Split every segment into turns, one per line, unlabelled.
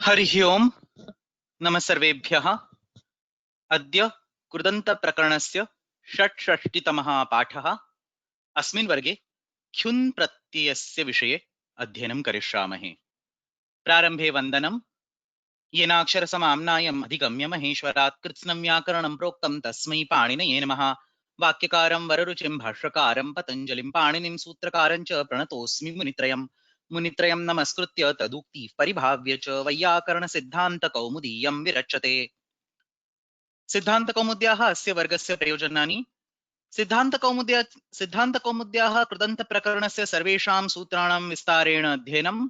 हरिः ओम् नमः सर्वेभ्यः। अद्य कृदन्तप्रकरणस्य षट्षष्टितमः पाठः। अस्मिन् वर्गे ख्युन् प्रत्ययस्य विषये अध्ययनं करिष्यामः। प्रारम्भे वन्दनं। येनाक्षरसमाम्नायम् अधिगम्य महेश्वरात् कृत्स्नं व्याकरणं प्रोक्तं तस्मै पाणिनये नमः। वाक्यकारं वररुचिं भाष्यकारं पतञ्जलिं पाणिनिं सूत्रकारं च प्रणतोऽस्मि मुनित्रयम्। मुनित्रयं नमस्कृत्य तदुक्तिः परिभाव्य च वैयाकरणसिद्धान्तकौमुदीयं विरच्यते। सिद्धान्तकौमुद्याः अस्य वर्गस्य प्रयोजनानि। सिद्धान्तकौमुद्याः कृदन्तप्रकरणस्य सर्वेषां सूत्राणां विस्तारेण अध्ययनं,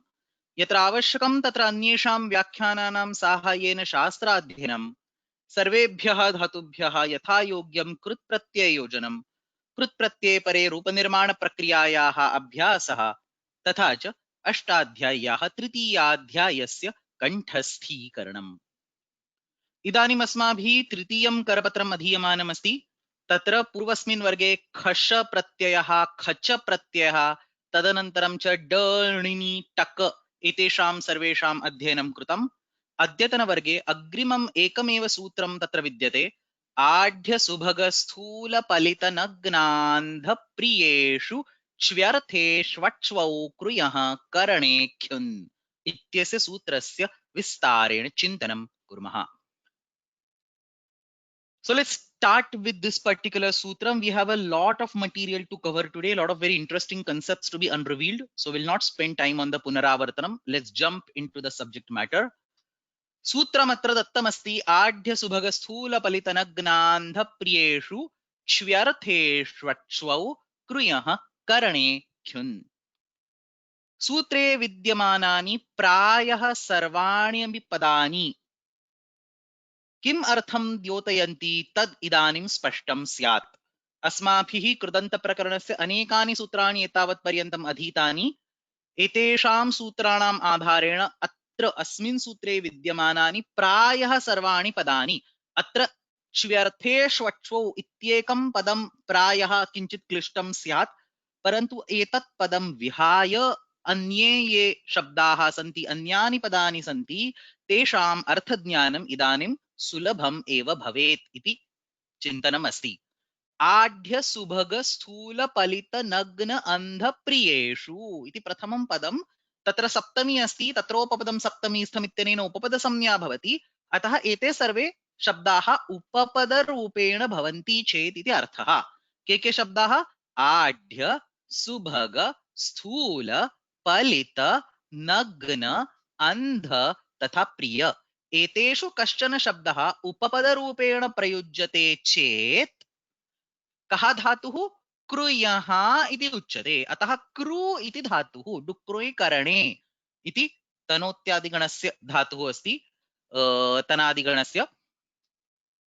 यत्र आवश्यकं तत्र अन्येषां व्याख्यानानां साहाय्येन शास्त्राध्ययनं, सर्वेभ्यः धातुभ्यः यथा योग्यं कृत्प्रत्यययोजनं, कृत्प्रत्यये परे रूपनिर्माणप्रक्रियायाः अभ्यासः, तथा च अष्टाध्याय्याः तृतीयाध्यायस्य कण्ठस्थीकरणम्। इदानीम् अस्माभिः तृतीयं करपत्रम् अधीयमानमस्ति। तत्र पूर्वस्मिन् वर्गे खश प्रत्ययः, खच प्रत्ययः, तदनन्तरं च ड णिनि टक एतेषां सर्वेषाम् अध्ययनं कृतम्। अद्यतनवर्गे अग्रिमम् एकमेव सूत्रं तत्र विद्यते। आढ्य सुभग स्थूल पलित नग्नान्ध प्रियेषु च्व्यर्थे ष्वक्ष्वौ कृयः करणे ख्युन् इत्यस्य सूत्रस्य विस्तारेण चिन्तनं कुर्मः। So let's start with this particular sutram. We have a lot of material to cover today, a lot of very interesting concepts to be unrevealed. So we'll not spend time on the punaravartanam. Let's jump into the subject matter. सूत्रमत्र दत्तमस्ति आढ्य सुभग स्थूल पलितनग्नान्ध प्रियेषु क्ष्व्यर्थेष्वक्ष्वौ कृयः करणे ख्युन्। सूत्रे विद्यमानानि प्रायः सर्वाण्यपि पदानि किम अर्थं द्योतयन्ति तद् इदानीं स्पष्टं स्यात्। अस्माभिः कृदन्तप्रकरणस्य अनेकानि सूत्राणि एतावत् पर्यन्तम् अधीतानि। एतेषां सूत्राणाम् आधारेण अत्र अस्मिन् सूत्रे विद्यमानानि प्रायः सर्वाणि पदानि, अत्र च्व्यर्थे ष्वक्ष्वौ इत्येकं पदं प्रायः किञ्चित् क्लिष्टं स्यात्, परन्तु एतत् पदं विहाय अन्ये ये शब्दाः सन्ति, अन्यानि पदानि सन्ति, तेषाम् अर्थज्ञानम् इदानीं सुलभम् एव भवेत् इति चिन्तनम् अस्ति। आढ्य सुभग स्थूल पलित नग्न अंध प्रियेषु इति प्रथमं पदं। तत्र सप्तमी अस्ति, तत्रोपपदं सप्तमी स्थमित्यनेन उपपद संज्ञा भवति। अतः एते सर्वे शब्दाः उपपद रूपेण भवन्ति चेत् इति अर्थः। के शब्दाः? आढ्य सुभग स्थूल पलित नग्न अंध तथा प्रिय। एतेषु कश्चन शब्दः उपपदरूपेण प्रयुज्यते चेत् कः धातुः? कृयः इति उच्यते। अतः कृ इति धातुः डुक्रोयि करणे इति तनोत्यादिगणस्य धातुः अस्ति। तनादिगणस्य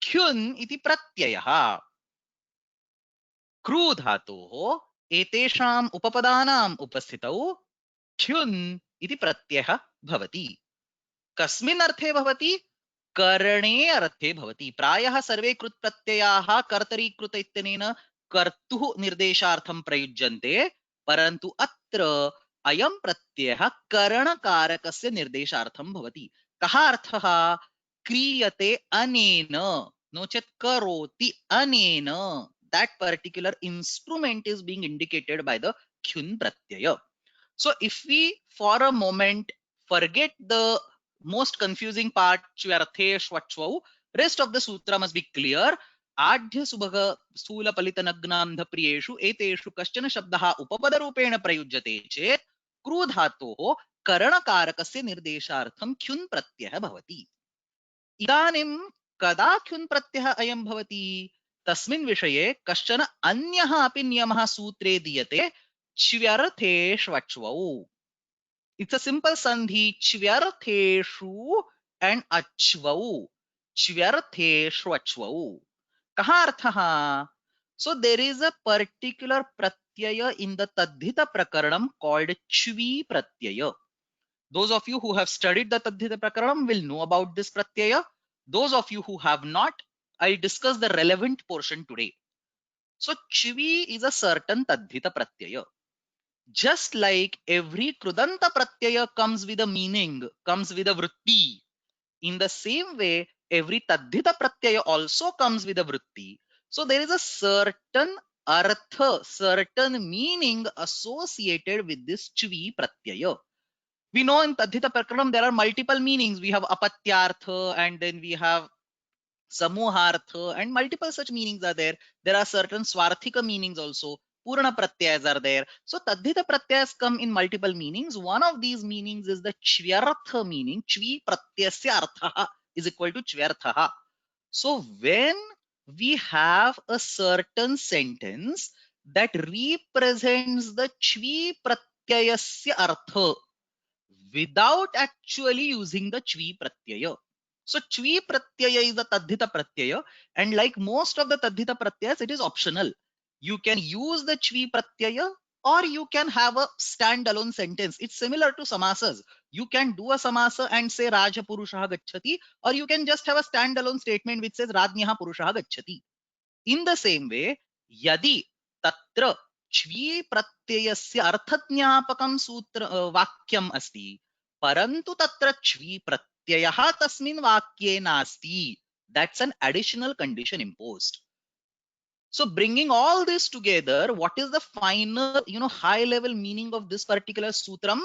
ख्युन् इति प्रत्ययः। कृ धातोः एतेषाम् उपपदानाम् उपस्थितौ ख्युन् इति प्रत्ययः भवति। कस्मिन् अर्थे भवति? करणे अर्थे भवति। प्रायः सर्वे कृत् प्रत्ययाः कर्तरीकृत इत्यनेन कर्तुः निर्देशार्थं प्रयुज्यन्ते, परन्तु अत्र अयं प्रत्ययः करणकारकस्य निर्देशार्थं भवति। कः अर्थः? क्रियते अनेन, नो चेत् करोति अनेन। That particular instrument is being indicated by the ख्युन् Pratyaya. So if we for a moment forget the most confusing part, च्व्यर्थे ष्वक्ष्वौ, rest of the sutra must be clear. आढ्य सुभग स्थूल पलित नग्नान्ध प्रियेषु एतेषु कश्चन शब्दः उपपदरूपेण प्रयुज्यते चेत् कृ धातोः करणकारकस्य निर्देशार्थं ख्युन् प्रत्ययः भवति। इदानीं कदा ख्युन् प्रत्ययः अयं भवति? तस्मिन् विषये कश्चन अन्यः अपि नियमः सूत्रे दीयते। च्व्यर्थे ष्वक्ष्वौ, it's a simple sandhi, च्व्यर्थेषु and अच्वौ, च्व्यर्थेषु अच्वौ। कः अर्थः? So there is a particular pratyaya in the tadhita prakaranam called chvi pratyaya. Those of you who have studied the tadhita prakaranam will know about this pratyaya. Those of you who have not, I'll discuss the relevant portion today. So chvi is a certain tadhita pratyaya. Just like every krudanta pratyaya comes with a meaning, comes with a vritti, in the same way, every tadhita pratyaya also comes with a vritti. So there is a certain artha, certain meaning associated with this chvi pratyaya. We know in tadhita prakaranam there are multiple meanings. We have apatyartha and then we have samuhartha and multiple such meanings are there. There are certain swarthika meanings also. Purana pratyayas are there. So tadhita pratyayas come in multiple meanings. One of these meanings is the chvyartha meaning. Chvi pratyasya artha is equal to chvyartha. So when we have a certain sentence that represents the chvi pratyayasya artha without actually using the chvi pratyaya. So chvi pratyaya is the tadhita pratyaya, and like most of the tadhita pratyayas, it is optional. You can use the chvi pratyaya or you can have a standalone sentence. It's similar to samasas. You can do a samasa and say Raja Purushaha Gacchati, or you can just have a standalone statement which says Rajnyaha Purushaha Gacchati. In the same way, यदि तत्र च्वी प्रत्ययस्य अर्थज्ञापकं सूत्र वाक्यम् अस्ति, परन्तु तत्र च्वी प्रत्ययः तस्मिन् वाक्ये नास्ति, that's an additional condition imposed. So bringing all this together, what is the final, high level meaning of this particular sutram?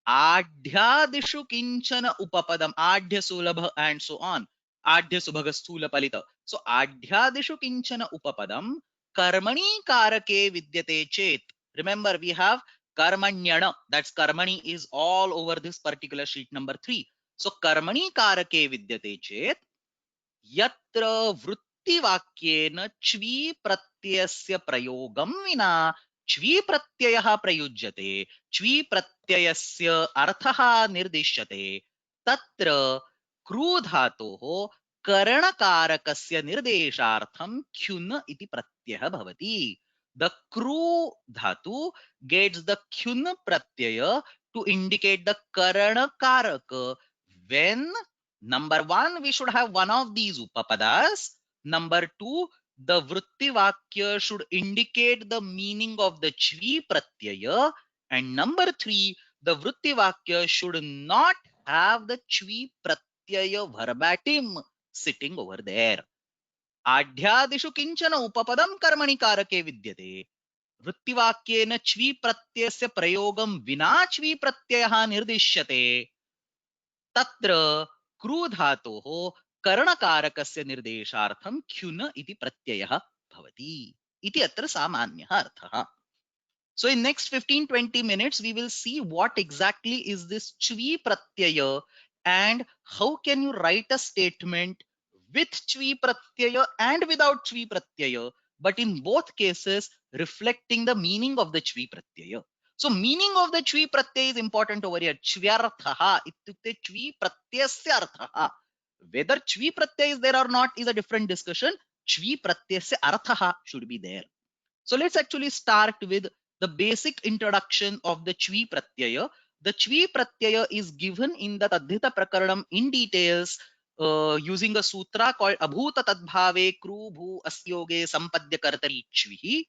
Adhyadishu kinchana upapadam, adhya sulabha and so on. Adhya subhaga sthula palita. So adhyadishu kinchana upapadam karmani karake vidyate chet. Remember, we have karmanyana, that's karmani is all over this particular sheet number 3. So karmani karake vidyate chet यत्र वृत्तिवाक्येन च्वी प्रत्ययस्य प्रयोगं विना च्वी प्रत्ययः प्रयुज्यते, च्वी प्रत्ययस्य अर्थः निर्दिश्यते, तत्र crew धातोः करणकारकस्य निर्देशार्थं ख्युन् इति प्रत्ययः भवति. The crew dhatu gets the kyun pratyaya to indicate the karana karaka when number one, we should have one of these upapadas. Number two, the vritti vakya should indicate the meaning of the chvi pratyaya. And number three, the vritti vakya should not have the chvi pratyaya verbatim sitting over there. आढ्यादिषु किंचन उपपदं कर्मणि कारके विद्यते. वृत्तिवाक्येन च्वी प्रत्ययस्य प्रयोगं विना च्वी प्रत्ययः निर्दिश्यते. तत्र crew धातोः करणकारकस्य निर्देशार्थं ख्युन इति प्रत्ययः भवति इति अत्र सामान्यः अर्थः. So in next 15-20 minutes we will see what exactly is this chvi pratyaya and how can you write a statement with chvi pratyaya and without chvi pratyaya, but in both cases reflecting the meaning of the chvi pratyaya. So meaning of the chvi pratyaya is important over here. Chvyarthaha ityukte chvi pratyasya arthaha. Whether chvi pratyaya is there or not is a different discussion. Chvi pratyasya arthaha should be there. So let's actually start with the basic introduction of the chvi pratyaya. The chvi pratyaya is given in the tadhita prakaranam in details using a sutra called abhuta tadbhave kru bhu asyoge sampadya kartari chvihi.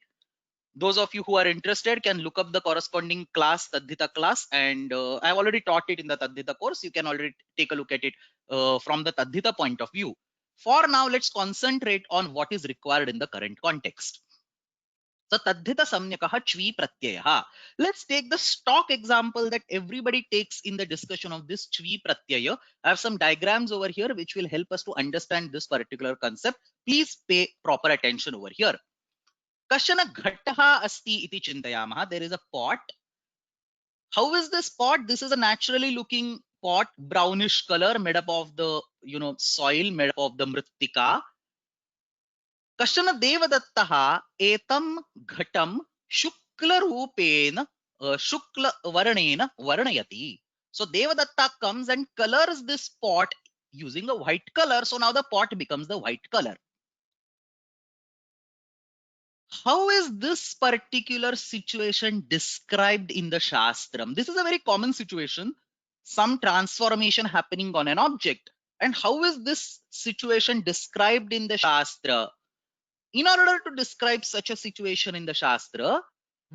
Those of you who are interested can look up the corresponding class, tadhita class, and I've already taught it in the tadhita course. You can already take a look at it from the tadhita point of view. For now, let's concentrate on what is required in the current context. So tadhita samyakah chvi pratyayah. Let's take the stock example that everybody takes in the discussion of this chvi pratyaya. I have some diagrams over here which will help us to understand this particular concept. Please pay proper attention over here. Kashana ghattaha asti iti chintayamah. There is a pot. How is this pot? This is a naturally looking pot, brownish color, made up of the soil, made up of the mrittika. कश्चन देवदत्तः एतं घटं शुक्लरूपेण शुक्लवर्णेन वर्णयति. So Devadatta comes and colors this pot using a white color. So now the pot becomes the white color. How is this particular situation described in the Shastram? This is a very common situation. Some transformation happening on an object. And how is this situation described in the Shastra? In order to describe such a situation in the Shastra,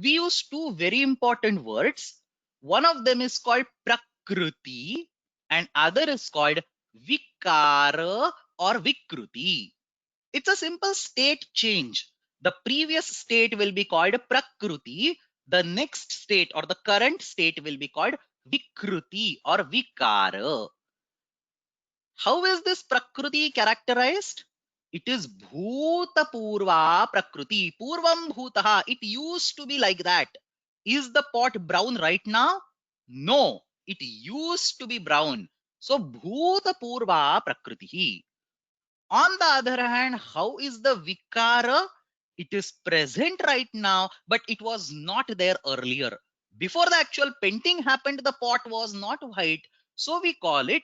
we use two very important words. One of them is called Prakruti and other is called Vikara or Vikruti. It's a simple state change. The previous state will be called Prakruti. The next state or the current state will be called Vikruti or Vikara. How is this Prakriti characterized? It is Bhuta Purva Prakriti. Purvam Bhutaha. It used to be like that. Is the pot brown right now? No. It used to be brown. So Bhuta Purva Prakriti. On the other hand, how is the Vikara? It is present right now, but it was not there earlier. Before the actual painting happened, the pot was not white. So we call it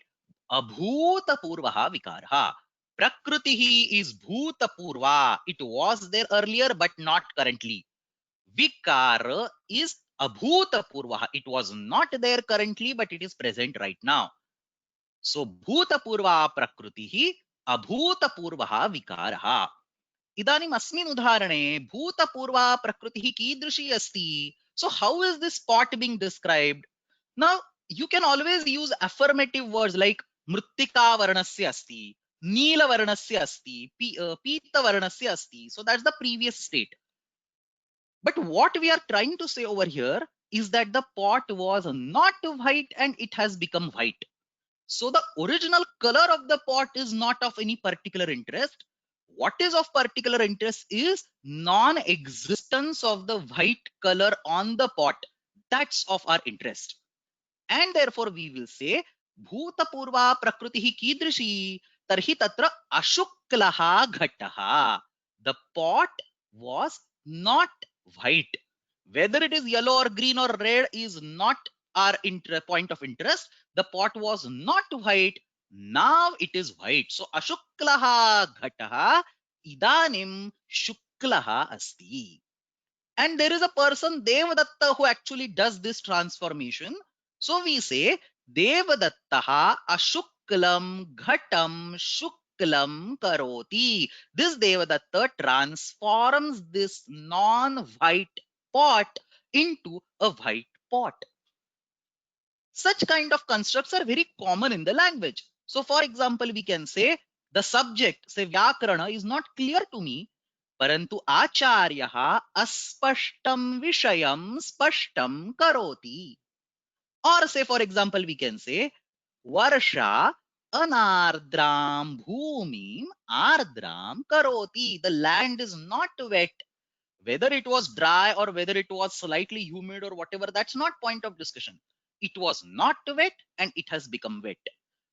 Abhuta Purvaha Vikaraha. Prakritihi is Bhuta Purva. It was there earlier, but not currently. Vikara is Abhuta Purvaha. It was not there currently, but it is present right now. So Bhutapurva Prakritihi Abhutapurvaha Vikaraha. Idanim asmin udharane Bhutapurva Prakritihi Kidrishi asti. So how is this pot being described? Now you can always use affirmative words like Mrittika Varnasya asti, Neela Varnasya asti, Pita Varnasya asti. So that's the previous state. But what we are trying to say over here is that the pot was not white and it has become white. So the original color of the pot is not of any particular interest. What is of particular interest is non-existence of the white color on the pot. That's of our interest. And therefore we will say Bhutapurva Prakritihi Kidrishi Tarhi Tatra Ashuklaha Ghataha. The pot was not white. Whether it is yellow or green or red is not our point of interest. The pot was not white. Now it is white. So Ashuklaha Ghataha Idanim Shuklaha Asti. And there is a person, Devadatta, who actually does this transformation. So we say, Devadattaha Ashuklam Ghatam Shuklam Karoti. This Devadatta transforms this non-white pot into a white pot. Such kind of constructs are very common in the language. So for example, we can say, the subject, say Vyakarana, is not clear to me. Parantu Acharyah aspashtam vishayam spashtam karoti. Or say, for example, we can say, Varsha anardram bhumim ardram karoti. The land is not wet. Whether it was dry or whether it was slightly humid or whatever, that's not point of discussion. It was not wet and it has become wet.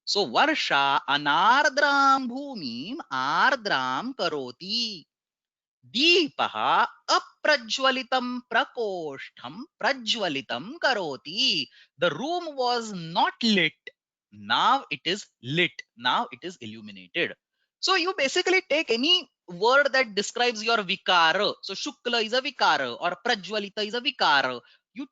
So Varsha anardram bhumim ardram karoti. Deepaha aprajwalitam prakostham prajwalitam karoti. The room was not lit. Now it is lit. Now it is illuminated. So you basically take any word that describes your vikara. So Shukla is a vikara or Prajwalita is a vikara. You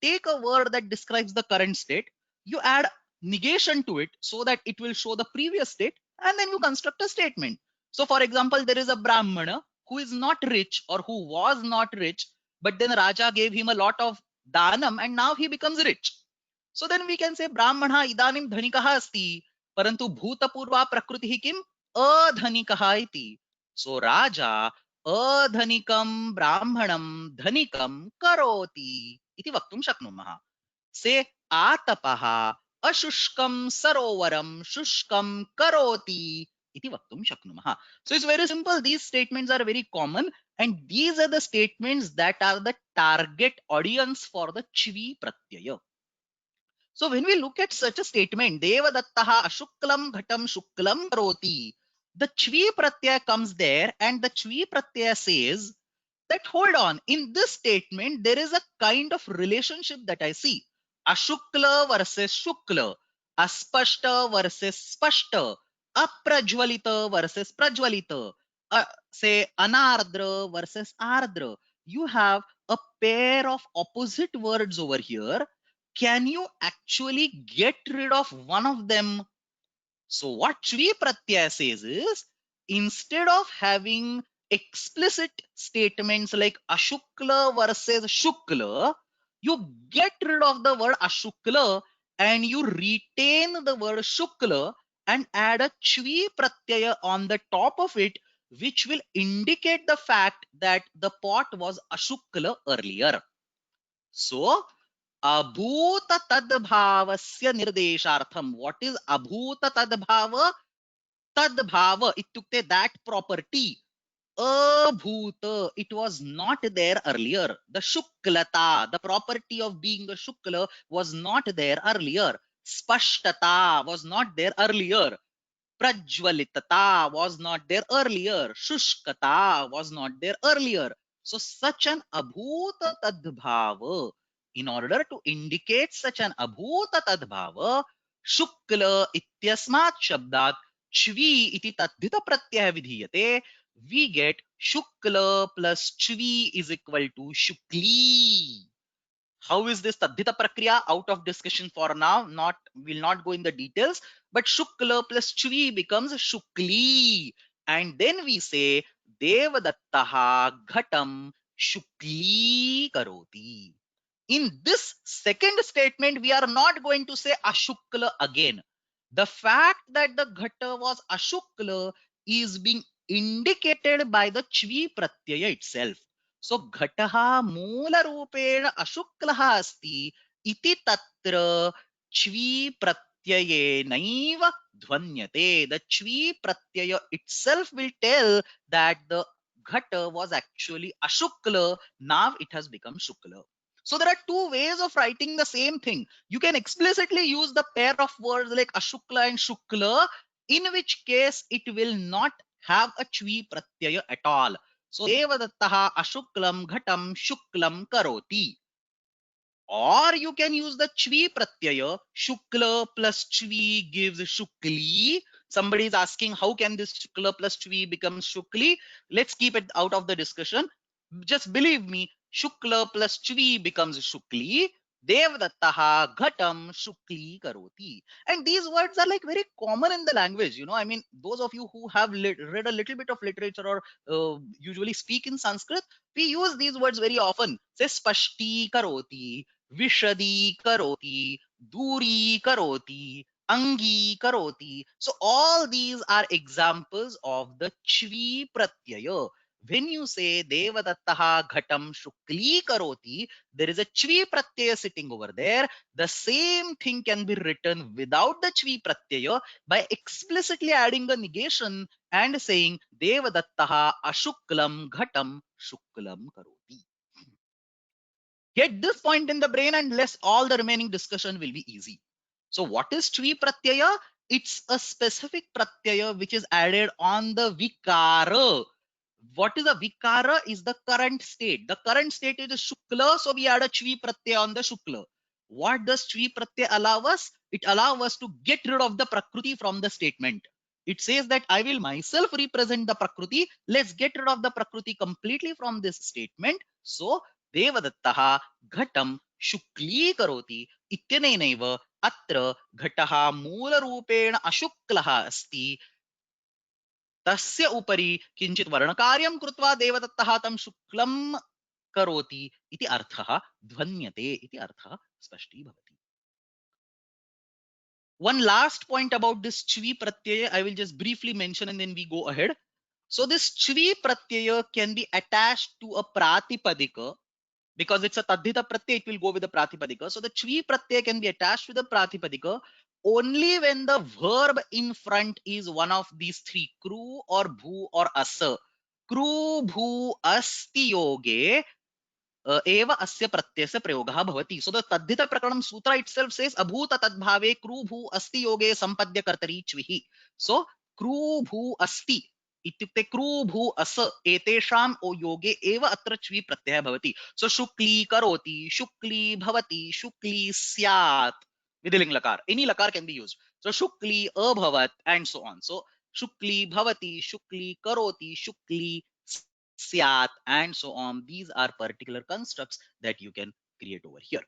take a word that describes the current state. You add negation to it so that it will show the previous state, and then you construct a statement. So for example, there is a Brahmana who is not rich or who was not rich, but then Raja gave him a lot of danam and now he becomes rich. So then we can say Brahmana idanim dhanikaha asti, parantu bhutapurva prakritihi kim adhanikaha iti. So Raja adhanikam brahmanam dhanikam karoti iti vaktum shaknumaha. Say atapaha ashushkam sarovaram shushkam karoti iti vaktum shaknumaha. So it's very simple. These statements are very common, and these are the statements that are the target audience for the chvi pratyaya. So when we look at such a statement, Devadattaha ashuklam ghatam shuklam karoti, the chvi pratyaya comes there, and the chvi pratyaya says that hold on, in this statement there is a kind of relationship that I see. Ashukla versus shukla, aspashta versus spashta, aprajwalita versus prajwalita, say anardra versus ardra. You have a pair of opposite words over here. Can you actually get rid of one of them? So what Shri Pratyaya says is, instead of having explicit statements like ashukla versus shukla, you get rid of the word ashukla and you retain the word shukla and add a chvi pratyaya on the top of it, which will indicate the fact that the pot was ashukla earlier. So, abhuta tadbhavasya nirdeshartham. What is abhuta tadbhava? Tadbhava ityukte that property. Abhuta, it was not there earlier. The shuklata, the property of being a shukla was not there earlier. Spashtata was not there earlier. Prajwalitata was not there earlier. Shushkata was not there earlier. So such an abhuta tadbhava, in order to indicate such an abhuta tadbhava, shukla ityasmat shabdat chvi iti tadhita pratyaya vidhiyate, we get shukla plus chvi is equal to shukli. How is this tadhita prakriya? Out of discussion for now. Will not go in the details. But shukla plus chvi becomes shukli, and then we say devadattaha ghatam shukli karoti. In this second statement, we are not going to say ashukla again. The fact that the ghata was ashukla is being indicated by the chvi pratyaya itself. So घटः मूलरूपेण अशुक्लः अस्ति इति तत्र च्वी प्रत्ययेनैव ध्वन्यते. The च्वी pratyaya itself will tell that the ghata was actually ashukla. Now it has become shukla. So there are two ways of writing the same thing. You can explicitly use the pair of words like ashukla and shukla, in which case it will not have a chvi pratyaya at all. So devadattaha ashuklam ghatam shuklam karoti. Or you can use the chvi pratyaya. Shukla plus chvi gives shukli. Somebody is asking, how can this shukla plus chvi become shukli? Let's keep it out of the discussion. Just believe me, shukla plus chvi becomes shukli. Devadattaha ghatam shukli karoti. And these words are like very common in the language. I mean, those of you who have read a little bit of literature or usually speak in Sanskrit, we use these words very often. Say spashti karoti, vishadi karoti, duri karoti, angi karoti. So all these are examples of the chvi pratyaya. When you say devadattaha ghatam shukli karoti, there is a chvi pratyaya sitting over there. The same thing can be written without the chvi pratyaya by explicitly adding a negation and saying devadattaha ashuklam ghatam shuklam karoti. Get this point in the brain and less all the remaining discussion will be easy. So what is Chvi Pratyaya? It's a specific Pratyaya which is added on the Vikara. What is a Vikara? Is the current state. The current state is Shukla, so we add a Chvi Pratyaya on the Shukla. What does Chvi Pratyaya allow us? It allows us to get rid of the Prakriti from the statement. It says that I will myself represent the Prakriti. Let's get rid of the Prakriti completely from this statement. So देवदत्तः घटं शुक्लीकरोति इत्यनेनैव अत्र घटः मूलरूपेण अशुक्लः अस्ति. तस्य उपरि किञ्चित् वर्णकार्यं कृत्वा देवदत्तः तं शुक्लं करोति इति अर्थः ध्वन्यते इति अर्थः स्पष्टीभवति. One last point about this chvi pratyaya I will just briefly mention and then we go ahead. So this chvi pratyaya can be attached to a pratipadika. Because it's a tadhita pratyaya, it will go with the pratipadika. So the chvi pratyaya can be attached with the pratipadika only when the verb in front is one of these three, kru or bhu or asa. Kru bhu asti yoge eva asya pratyasya prayogaha bhavati. So the tadhita prakaranam sutra itself says abhuta tadbhave kru bhu asti yoge sampadya kartari chvihi. So kru bhu asti इत्युक्ते crew भू अस एतेषाम् ओ योगे एव अत्र च्वी प्रत्ययः भवति. सो शुक्ली करोति, शुक्ली भवति, शुक्ली स्यात् विधिलिंग लकार. एनी लकार कैन बी यूज्ड. सो शुक्ली अभवत् एंड सो ऑन. सो शुक्ली भवति, शुक्ली करोति, शुक्ली स्यात् and so on. These are particular constructs that you can create over here.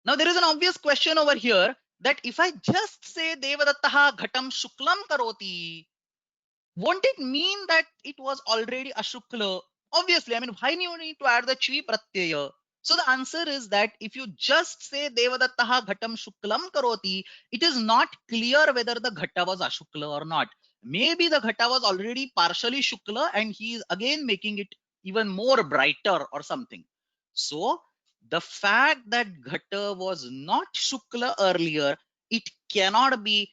Now there is an obvious question over here that if I just say devadattaha ghatam shuklam karoti, won't it mean that it was already ashukla? Obviously, I mean, why do you need to add the chvi pratyaya? So the answer is that if you just say Devadattaha ghatam shuklam karoti, it is not clear whether the ghata was ashukla or not. Maybe the ghata was already partially shukla and he is again making it even more brighter or something. So the fact that ghata was not shukla earlier, it cannot be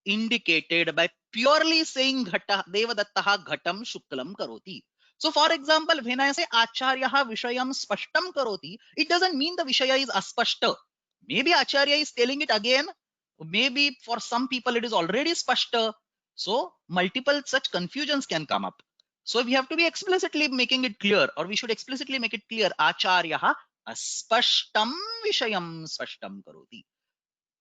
indicated by purely saying ghata Devadattaha ghatam shuklam karoti. So for example, when I say Acharyaha Vishayam Spashtam Karoti, it doesn't mean the Vishaya is aspashta. Maybe Acharya is telling it again. Maybe for some people it is already spashta. So multiple such confusions can come up. So we have to be explicitly making it clear, or we should explicitly make it clear. Acharyaha aspashtam Vishayam Spashtam Karoti.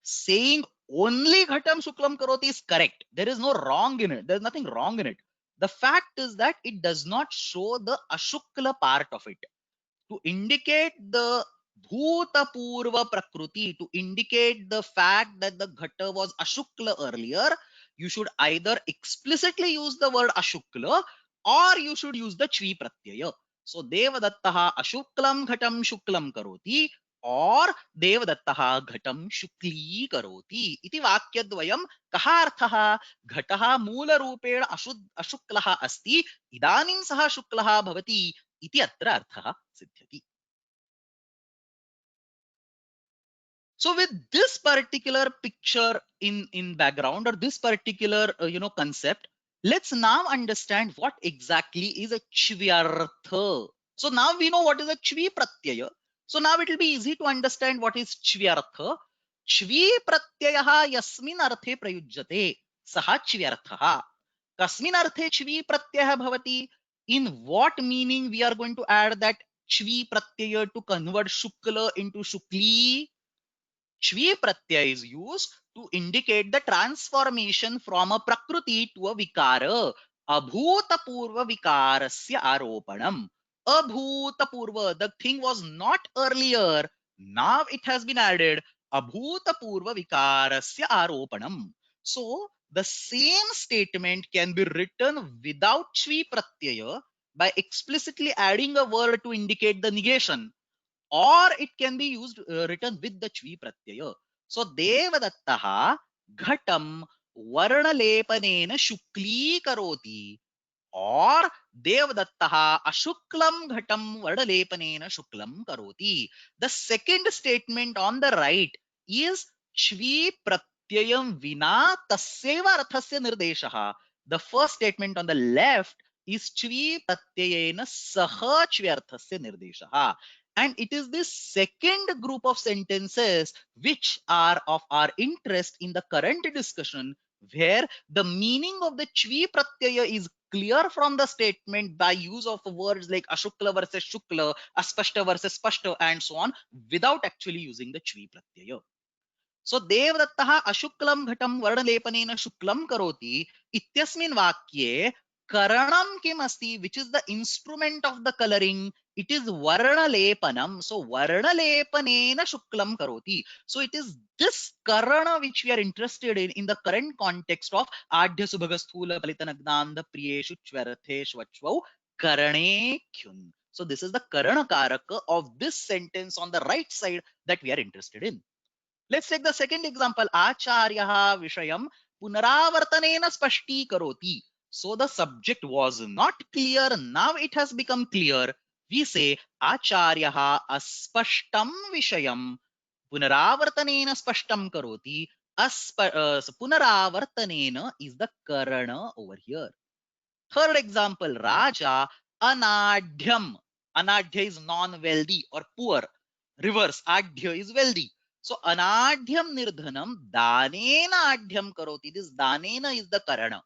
Saying only Ghatam Shuklam Karoti is correct. There is no wrong in it. There's nothing wrong in it. The fact is that it does not show the Ashukla part of it. To indicate the Bhuta Purva Prakruti, to indicate the fact that the Ghata was Ashukla earlier, you should either explicitly use the word Ashukla or you should use the Chvi Pratyaya. So Devadattaha Ashuklam Ghatam Shuklam Karoti or Devadattaha Ghatam Shukli Karoti. Iti Vakyadvayam Kaha Arthaha Ghataha Mula Rupena Ashuklaha Asti Idanim Saha Shuklaha Bhavati Iti Atra Arthaha Siddhyati. So with this particular picture in background, or this particular concept, let's now understand what exactly is a chvyartha. So now we know what is a chvi pratyaya. So now it will be easy to understand what is chvyartha. Chvi pratyayaha yasmin arthe prayujyate saha chvyarthaha. Kasmin arthe chvi pratyayah bhavati. In what meaning we are going to add that chvi pratyaya to convert shukla into shukli? Shvi pratyaya is used to indicate the transformation from a prakriti to a vikara. Abhuta purva vikarasya aropanam. Abhuta purva, the thing was not earlier. Now it has been added. Abhuta purva vikarasya aropanam. So the same statement can be written without shvi pratyaya by explicitly adding a word to indicate the negation, or it can be used written with the chvi pratyaya. So Devadattaha ghatam varnalepanena shukli karoti, or Devadattaha ashuklam ghatam varnalepanena shuklam karoti. The second statement on the right is chvi pratyayam vina tasyeva arthasya nirdeshaha. The first statement on the left is chvi pratyayena saha chvyarthasya nirdeshaha. And it is this second group of sentences which are of our interest in the current discussion, where the meaning of the chvi pratyaya is clear from the statement by use of words like ashukla versus shukla, aspashta versus spashta, and so on, without actually using the chvi pratyaya. So Devadattaha ashuklam ghatam varnalepanena shuklam karoti ityasmin vakye karanam kim asti, which is the instrument of the coloring. It is varnalepanam. So varnalepanena shuklam karoti. So it is this karana which we are interested in the current context of adhya subhaga sthula palitanagnanda priyeshu chvarthe shvachvau karane kyun. So this is the karana karaka of this sentence on the right side that we are interested in. Let's take the second example. Acharyaha Vishayam Punaravartanena Spashti Karoti. So the subject was not clear. Now it has become clear. We say Acharyaha Aspashtam Vishayam Punaravartanena Spashtam Karoti. So Punaravartanena is the Karana over here. Third example, Raja Anadhyam. Anadhya is non-wealthy or poor. Reverse, Adhya is wealthy. So Anadhyam Nirdhanam Danena Adhyam Karoti. This Danena is the Karana.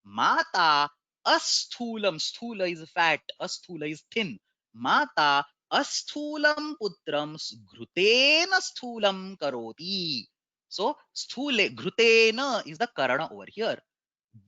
Mata Asthulam. Sthula is fat. Asthula is thin. Mata Asthulam Putram Ghrutena Sthulam Karoti. So Sthule Ghrutena is the Karana over here.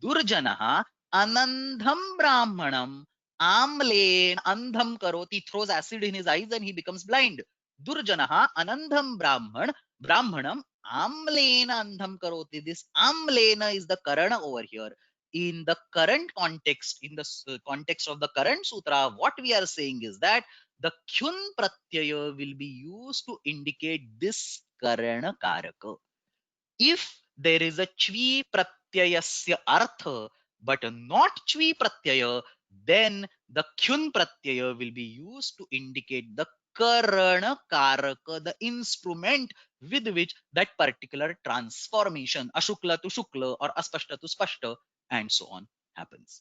Durjanaha Anandham Brahmanam Amlen Andham Karoti, throws acid in his eyes and he becomes blind. Durjanaha Anandham Brahmanam Amlena Andham Karoti. This Amlena is the Karana over here. in the current context, in the context of the current sutra, what we are saying is that the kyun pratyaya will be used to indicate this karana karaka. If there is a chvi pratyayasya artha, but not chvi pratyaya, then the kyun pratyaya will be used to indicate the karana karaka, the instrument with which that particular transformation, ashukla to shukla or aspashta to spashta, and so on happens.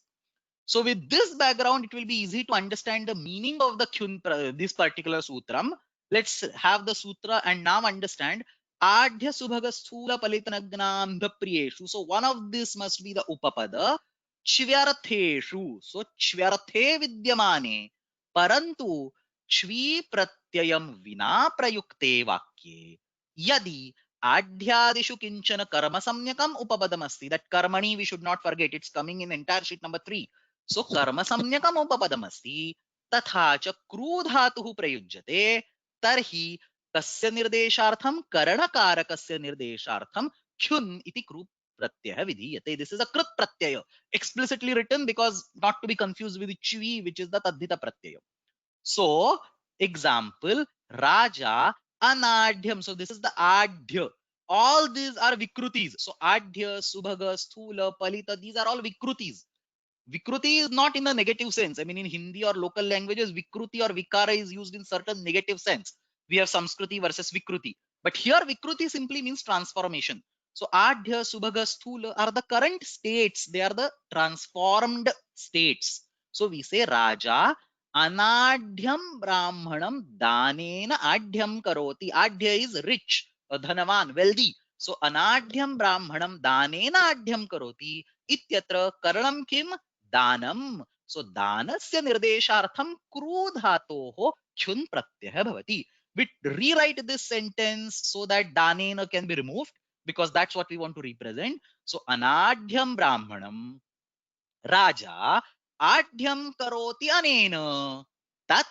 So with this background, it will be easy to understand the meaning of the this particular sutram. Let's have the sutra and now understand Adhya Subhaga Sthula Palitanagnam Priyeshu. So one of this must be the Upapada. Chvyartheshu. So Chvyarthe Vidyamane. Parantu Chvi Pratyayam Vina Prayukte Vakye. Yadi Adhyadishu Kinchana Karma Samyakam Upapadamasti. That Karmani we should not forget. It's coming in entire sheet number 3. सो कर्म सम्यकमुपपदमस्ति तथा च क्रूधातुः प्रयुज्यते तर्हि कस्य निर्देशार्थं करणकारकस्य निर्देशार्थं ख्युन् इति कृ प्रत्ययः विधीयते. This is a कृत प्रत्यय explicitly written because not to be confused with chvi, which is the tadhita pratyaya. So example, Raja Anadhyam. So this is the Adhya. All these are vikrutis. So Adhya, Subhaga, Sthula, Palita, these are all vikrutis. Vikruti is not in a negative sense. I mean, in Hindi or local languages, Vikruti or Vikara is used in certain negative sense. We have Samskriti versus Vikruti. But here, Vikruti simply means transformation. So, Adhya, Subhaga, Sthula are the current states. They are the transformed states. So, we say Raja, Anadhyam Brahmanam Danena Adhyam Karoti. Adhya is rich, Dhanavan, wealthy. So, Anadhyam Brahmanam Danena Adhyam Karoti. Ityatra Karanam Kim? दानम. सो दानस्य निर्देशार्थम क्रूधातोः ख्युन् प्रत्ययः भवति. We rewrite this sentence so that danena can be removed because that's what we want to represent. So anadhyam brahmanam raja adhyam karoti anena. Tat,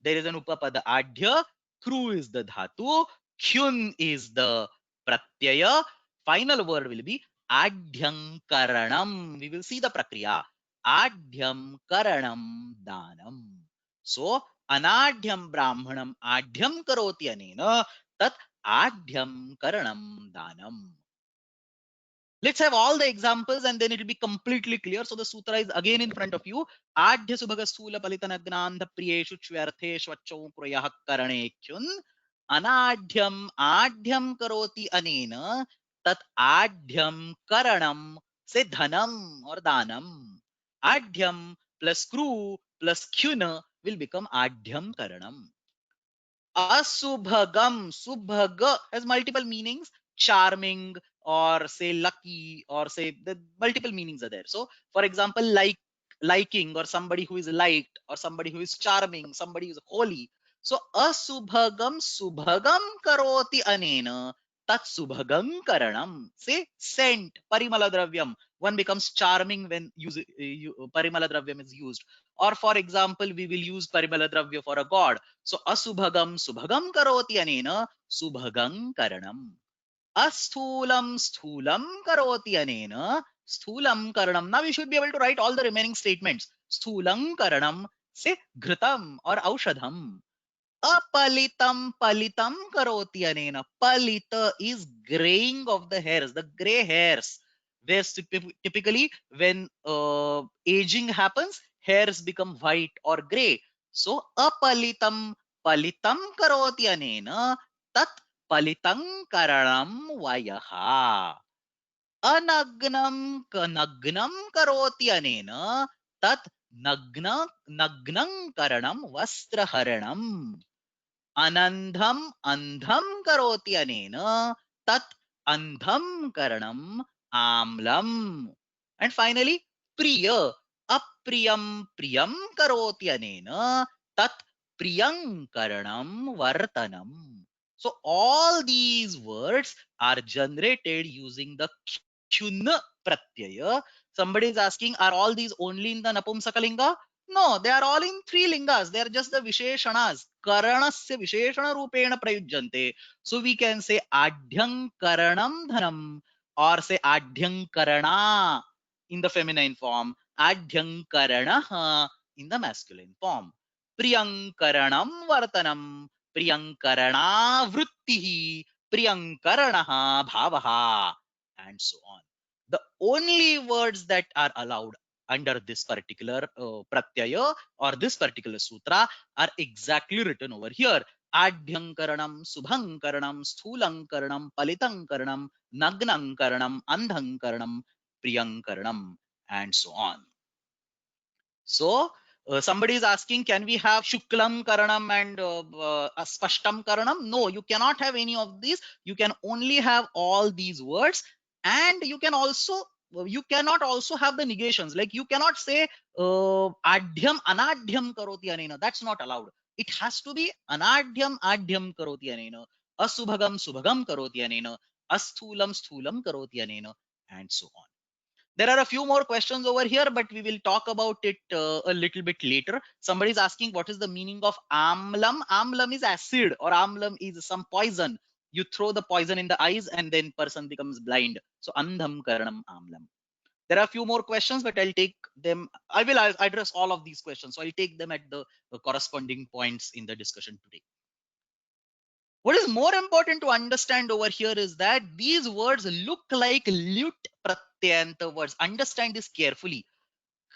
there is an upapada adhya, kru is the dhatu, kyun is the pratyaya. Final word will be adhyam karanam. We will see the prakriya. Adhyam karanam danam. So anadhyam brahmanam adhyam karoti anena tat adhyam karanam danam. Let's have all the examples and then it will be completely clear. So the sutra is again in front of you. Adhya subhaga sthula palitanagnanda priyeshu chvyarthe shvachau prayah karanekyun anadhyam adhyam karoti anena tat adhyam karanam se dhanam or danam. Adhyam plus kru plus kyuna will become adhyam karanam. Asubhagam, subhaga has multiple meanings, charming or say lucky or say the multiple meanings are there. So for example, like liking or somebody who is liked or somebody who is charming, somebody who is holy. So asubhagam subhagam karoti anena tat subhagam karanam. Say scent, parimala dravyam. One becomes charming when parimala dravyam is used. Or for example, we will use parimala dravya for a god. So asubhagam subhagam karoti anena subhagam karanam. Asthulam sthulam karoti anena sthulam karanam. Now we should be able to write all the remaining statements. Sthulam karanam say ghritam or aushadham. Apalitam palitam karoti anena. Palita is graying of the hairs, the gray hairs. Where typically when aging happens, hairs become white or gray. So apalitam palitam karoti anena tat palitam karanam vayaha. Anagnam nagnam karoti anena tat nagnam karanam vastraharanam. Anandham andham karoti anena tat andham karanam amlam. And finally, priya apriyam priyam karoti anena tat priyam karanam vartanam. So all these words are generated using the kyuna pratyaya. Somebody is asking, are all these only in the napumsakalinga? No, they are all in three lingas. They are just the visheshanas. Karanasya visheshana rupena prayujjante. So we can say adhyang karanam dhanam or say adhyang karana. in the feminine form, adhyankaranah in the masculine form. Priyankaranam vartanam, priyankarana vrittihi, priyankaranaha bhavaha, and so on. The only words that are allowed under this particular pratyaya or this particular sutra are exactly written over here. Adhyankaranam, subhankaranam, sthulankaranam, palitankaranam, nagnankaranam, andhankaranam, priyankaranam, and so on. So somebody is asking, can we have shuklam karanam and spashtam karanam? No, you cannot have any of these. You can only have all these words, and you cannot also have the negations. Like you cannot say adhyam anadhyam karoti anena. That's not allowed. It has to be anadhyam adhyam karoti anena, asubhagam subhagam karoti anena, asthulam sthulam karoti anena, and so on. There are a few more questions over here, but we will talk about it a little bit later. Somebody is asking, what is the meaning of amlam? Amlam is acid, or amlam is some poison. You throw the poison in the eyes and then person becomes blind. So andham karanam amlam. There are a few more questions, but I'll take them. I will address all of these questions. So I'll take them at the corresponding points in the discussion today. What is more important to understand over here is that these words look like lut pratyanta words. Understand this carefully.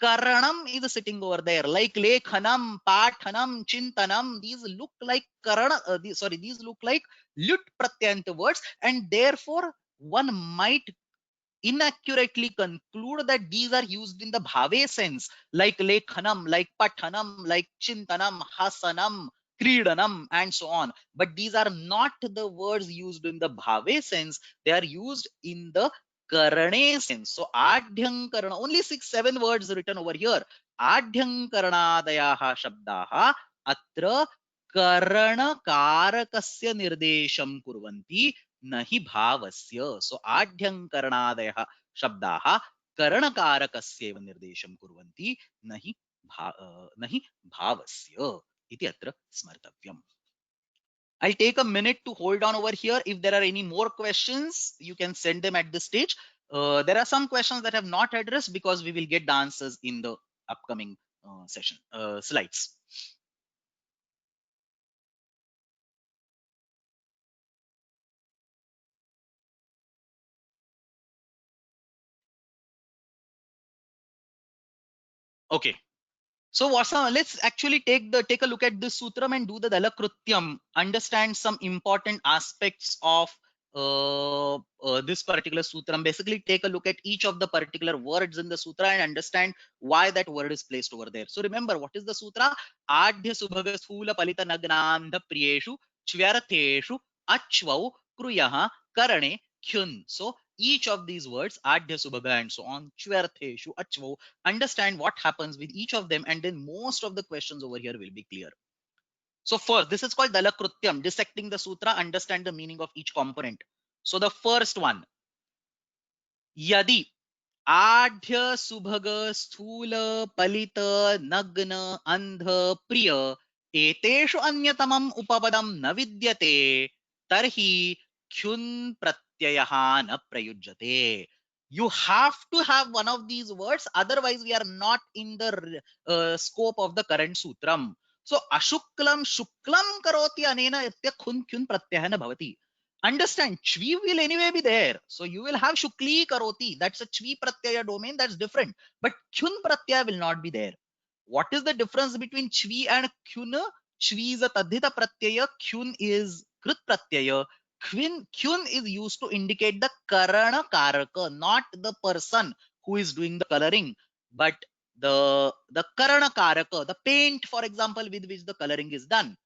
Karanam is sitting over there, like lekhanam, pathanam, chintanam. These look like these look like lut pratyanta words, and therefore one might inaccurately conclude that these are used in the bhave sense, like lekhanam, like pathanam, like chintanam, hasanam, kridanam, and so on. But these are not the words used in the bhave sense. They are used in the karane sense. So adhyankarana, only 6-7 words written over here. Adhyankaranaadayaha shabdaha atra karana karakasya nirdesham kurvanti nahi bhavasya. So adhyankaranadayah shabdaha karanakarakasya nirdesham kurvanti nahi nahi bhavasya iti atra smartavyam. I'll take a minute to hold on over here. If there are any more questions, you can send them at this stage. There are some questions that have not addressed because we will get the answers in the upcoming session slides. Okay. So Vasa, let's actually take a look at this sutram and do the dalakrutyam. Understand some important aspects of this particular sutram. Basically, take a look at each of the particular words in the sutra and understand why that word is placed over there. So remember, what is the sutra? Adhya subhaga sthula palita nagnandha priyeshu chvyartheshu achvau kruyaha karane kyun. So each of these words, adhya subhaga and so on, chvyartheshu achvau, understand what happens with each of them, and then most of the questions over here will be clear. So first, this is called dalakrutyam, dissecting the sutra, understand the meaning of each component. So the first one, yadi adhya subhaga sthula palita nagna andha priya eteshu anyatamam upapadam na vidyate tarhi kyun pratyayah na prayujyate. You have to have one of these words, otherwise we are not in the scope of the current sutram. So ashuklam shuklam karoti anena itya khun kyun pratyayah na bhavati. Understand, chvi will anyway be there. So you will have shukli karoti. That's a chvi pratyaya domain. That's different. But kyun pratyaya will not be there. What is the difference between chvi and kyun? Chvi is a tadhita pratyaya. Kyun is krit pratyaya. Kyun is used to indicate the karana karaka, not the person who is doing the coloring, but the karana karaka, the paint, for example, with which the coloring is done.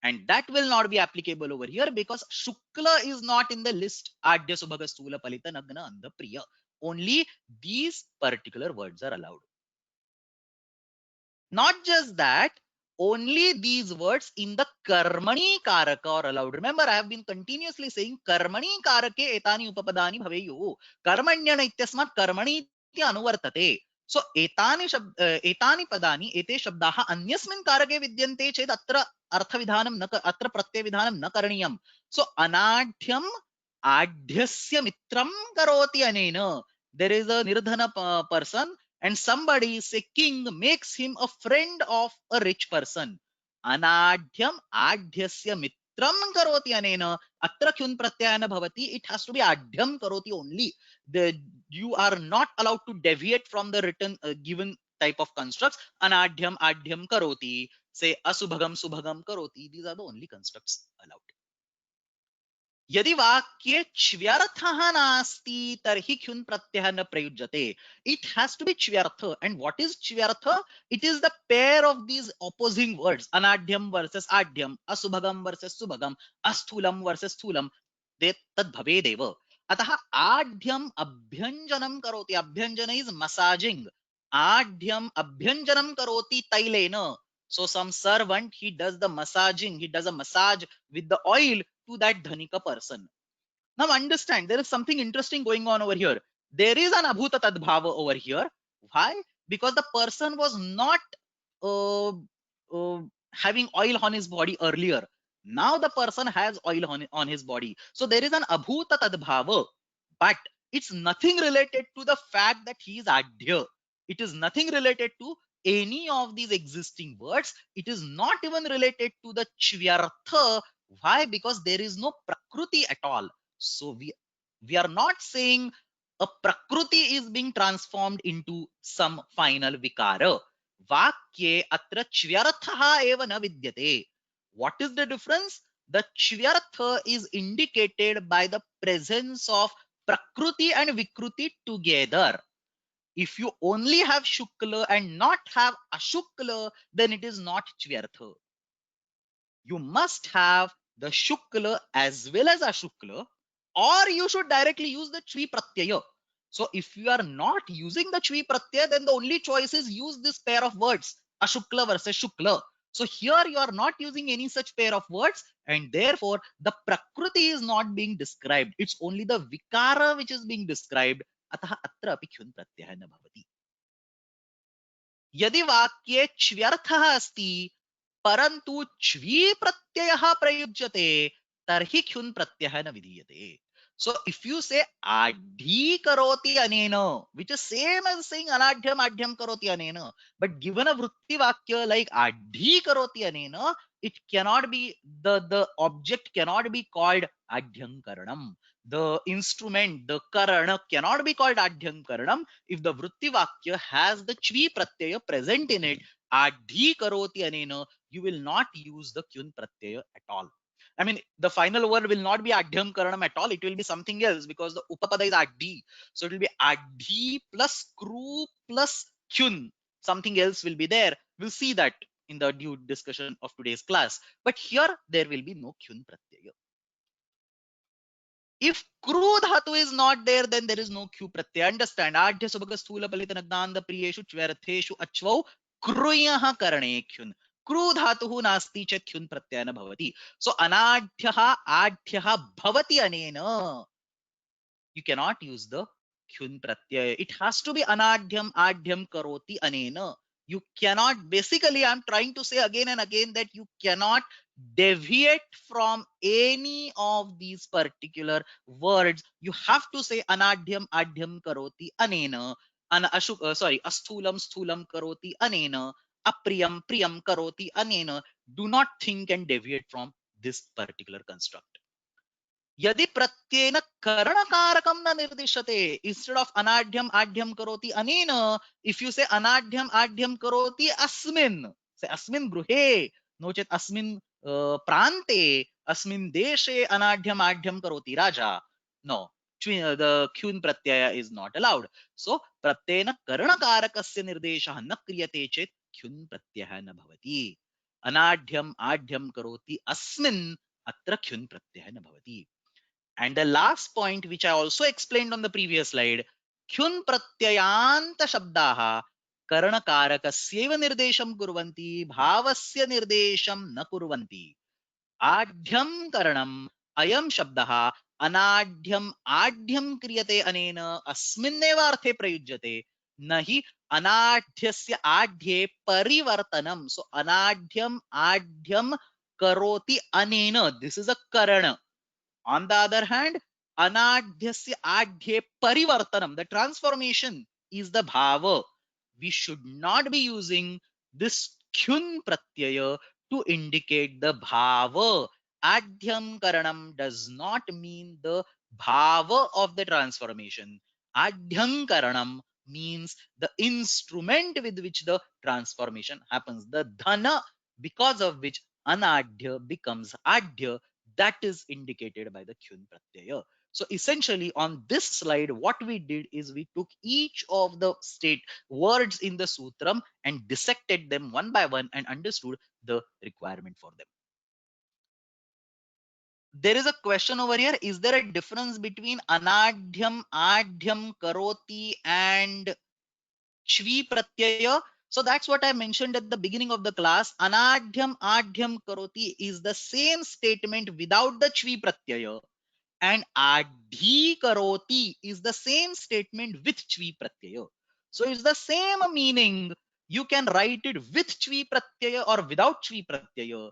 And that will not be applicable over here because Shukla is not in the list. Adya Subhaga Stula Palita Nagna Andha Priya. Only these particular words are allowed. Not just that, only these words in the Karmani Karaka are allowed. Remember, I have been continuously saying Karmani Karake etani upapadani bhaveyu. Karmanyana ityasmat karmani anuvartate. So etani padani ete shabdaha anyasmin karake vidyante ched atra अर्थविधानं न अत्र प्रत्ययविधानं न करणीयम्. So anadhyam adhyasya mitram karoti anena. there is a nirdhana person, and somebody, say king, makes him a friend of a rich person. Anadhyam adhyasya mitram karoti anena. Atra kyun pratyayana bhavati. It has to be adhyam karoti only. You are not allowed to deviate from the written given type of constructs. Anadhyam adhyam karoti. Say asubhagam subhagam karoti. These are the only constructs allowed. यदि वाक्ये च्व्यर्थः नास्ति तर्हि ख्युन् प्रत्ययः न प्रयुज्यते. It has to be च्व्यर्थ. And what is च्व्यर्थ? It is the pair of these opposing words. Anadhyam versus adhyam, asubhagam versus subhagam, asthulam versus sthulam. तद् भवेदेव. अतः आढ्यम अभ्यंजनम करोति. अभ्यंजन is massaging. आढ्यम अभ्यंजनम करोति तैलेन. So some servant, he does the massaging, he does a massage with the oil to that dhanika person. Now understand, there is something interesting going on over here. There is an abhuta tadbhava over here. Why? Because the person was not uh, having oil on his body earlier. Now the person has oil on his body. So there is an abhuta tadbhava, but it's nothing related to the fact that he is adhya. It is nothing related to any of these existing words. It is not even related to the chvyartha. Why? Because there is no prakruti at all. So we are not saying a prakruti is being transformed into some final vikara. Vakye atra chvyartha eva na vidyate. What is the difference? The chvyartha is indicated by the presence of prakruti and vikruti together. If you only have shukla and not have ashukla, then it is not chvyartha. You must have the shukla as well as ashukla, or you should directly use the chvi pratyaya. So if you are not using the chvi pratyaya, then the only choice is use this pair of words, ashukla versus shukla. So here you are not using any such pair of words, and therefore the prakriti is not being described. It's only the vikara which is being described. अतः अत्र अपि ख्युन् प्रत्ययः न भवति. यदि वाक्ये च्व्यर्थः अस्ति परन्तु च्वी प्रत्ययः प्रयुज्यते तर्हि ख्युन् प्रत्ययः न विधीयते. So if you say adhi karoti anena, which is same as saying anadhyam adhyam karoti anena, but given a vritti vakya like adhi karoti anena, it cannot be, the object cannot be called adhyam karanam. The instrument, the karana cannot be called adhyam karanam if the vritti vakya has the chvi pratyaya present in it. Adhi karoti anena, you will not use the kyun pratyaya at all. I mean, the final word will not be adhyam karanam at all. It will be something else because the upapada is adhi. So it will be adhi plus kru plus kyun. Something else will be there. We'll see that in the due discussion of today's class. But here there will be no kyun pratyaya. If kru dhatu is not there, then there is no kyu pratyaya. Understand? Adhya subhaga sthula palita nagnanda priyeshu chvartheshu achvau kruyah karane kyun. Kru dhatuhu nasti chet kyun pratyayana bhavati. So anadhyah adhyah bhavati anena. You cannot use the kyun pratyaya. It has to be anadhyam adhyam karoti anena. You cannot, basically I'm trying to say again and again that you cannot deviate from any of these particular words. You have to say anadhyam adhyam karoti anena, asthulam sthulam karoti anena, apriyam priyam karoti anena. Do not think and deviate from this particular construct. यदि प्रत्ययेन करणकारकं न निर्दिश्यते, instead of अनाढ्यम आढ्यम करोति अनेन, if you say अनाढ्यम आढ्यम करोति अस्मिन्, say अस्मिन् गृहे, no चेत् अस्मिन् प्रान्ते, अस्मिन् देशे अनाढ्यम आढ्यम करोति राजा, no, the kyun pratyaya is not allowed. So प्रत्ययेन करणकारकस्य निर्देशः न क्रियते चेत् kyun प्रत्ययः न भवति. अनाढ्यम आढ्यम करोति अस्मिन्, अत्र kyun प्रत्ययः न भवति. And the last point, which I also explained on the previous slide, kyun pratyayanta shabdaha karanakarakasyev nirdesham kurvanti bhavasya nirdesham na kurvanti. Adhyam karanam ayam shabdaha anadhyam adhyam kriyate anena asminneva arthe prayujyate nahi anadhyasya adhye parivartanam. So anadhyam adhyam karoti anena, this is a karana. On the other hand, Anadhyasya adhye parivartanam. The transformation is the bhava. We should not be using this kyun pratyaya to indicate the bhava. Adhyam karanam does not mean the bhava of the transformation. Adhyam karanam means the instrument with which the transformation happens. The dhana, because of which anadhya becomes adhya, that is indicated by the kyun pratyaya. So essentially on this slide, what we did is we took each of the state words in the sutram and dissected them one by one and understood the requirement for them. There is a question over here. Is there a difference between anadhyam, adhyam, karoti and shvi pratyaya? So that's what I mentioned at the beginning of the class. Anadhyam, adhyam, karoti is the same statement without the shvi pratyaya. And adhi karoti is the same statement with chvi pratyaya. So it's the same meaning. You can write it with chvi pratyaya or without chvi pratyaya.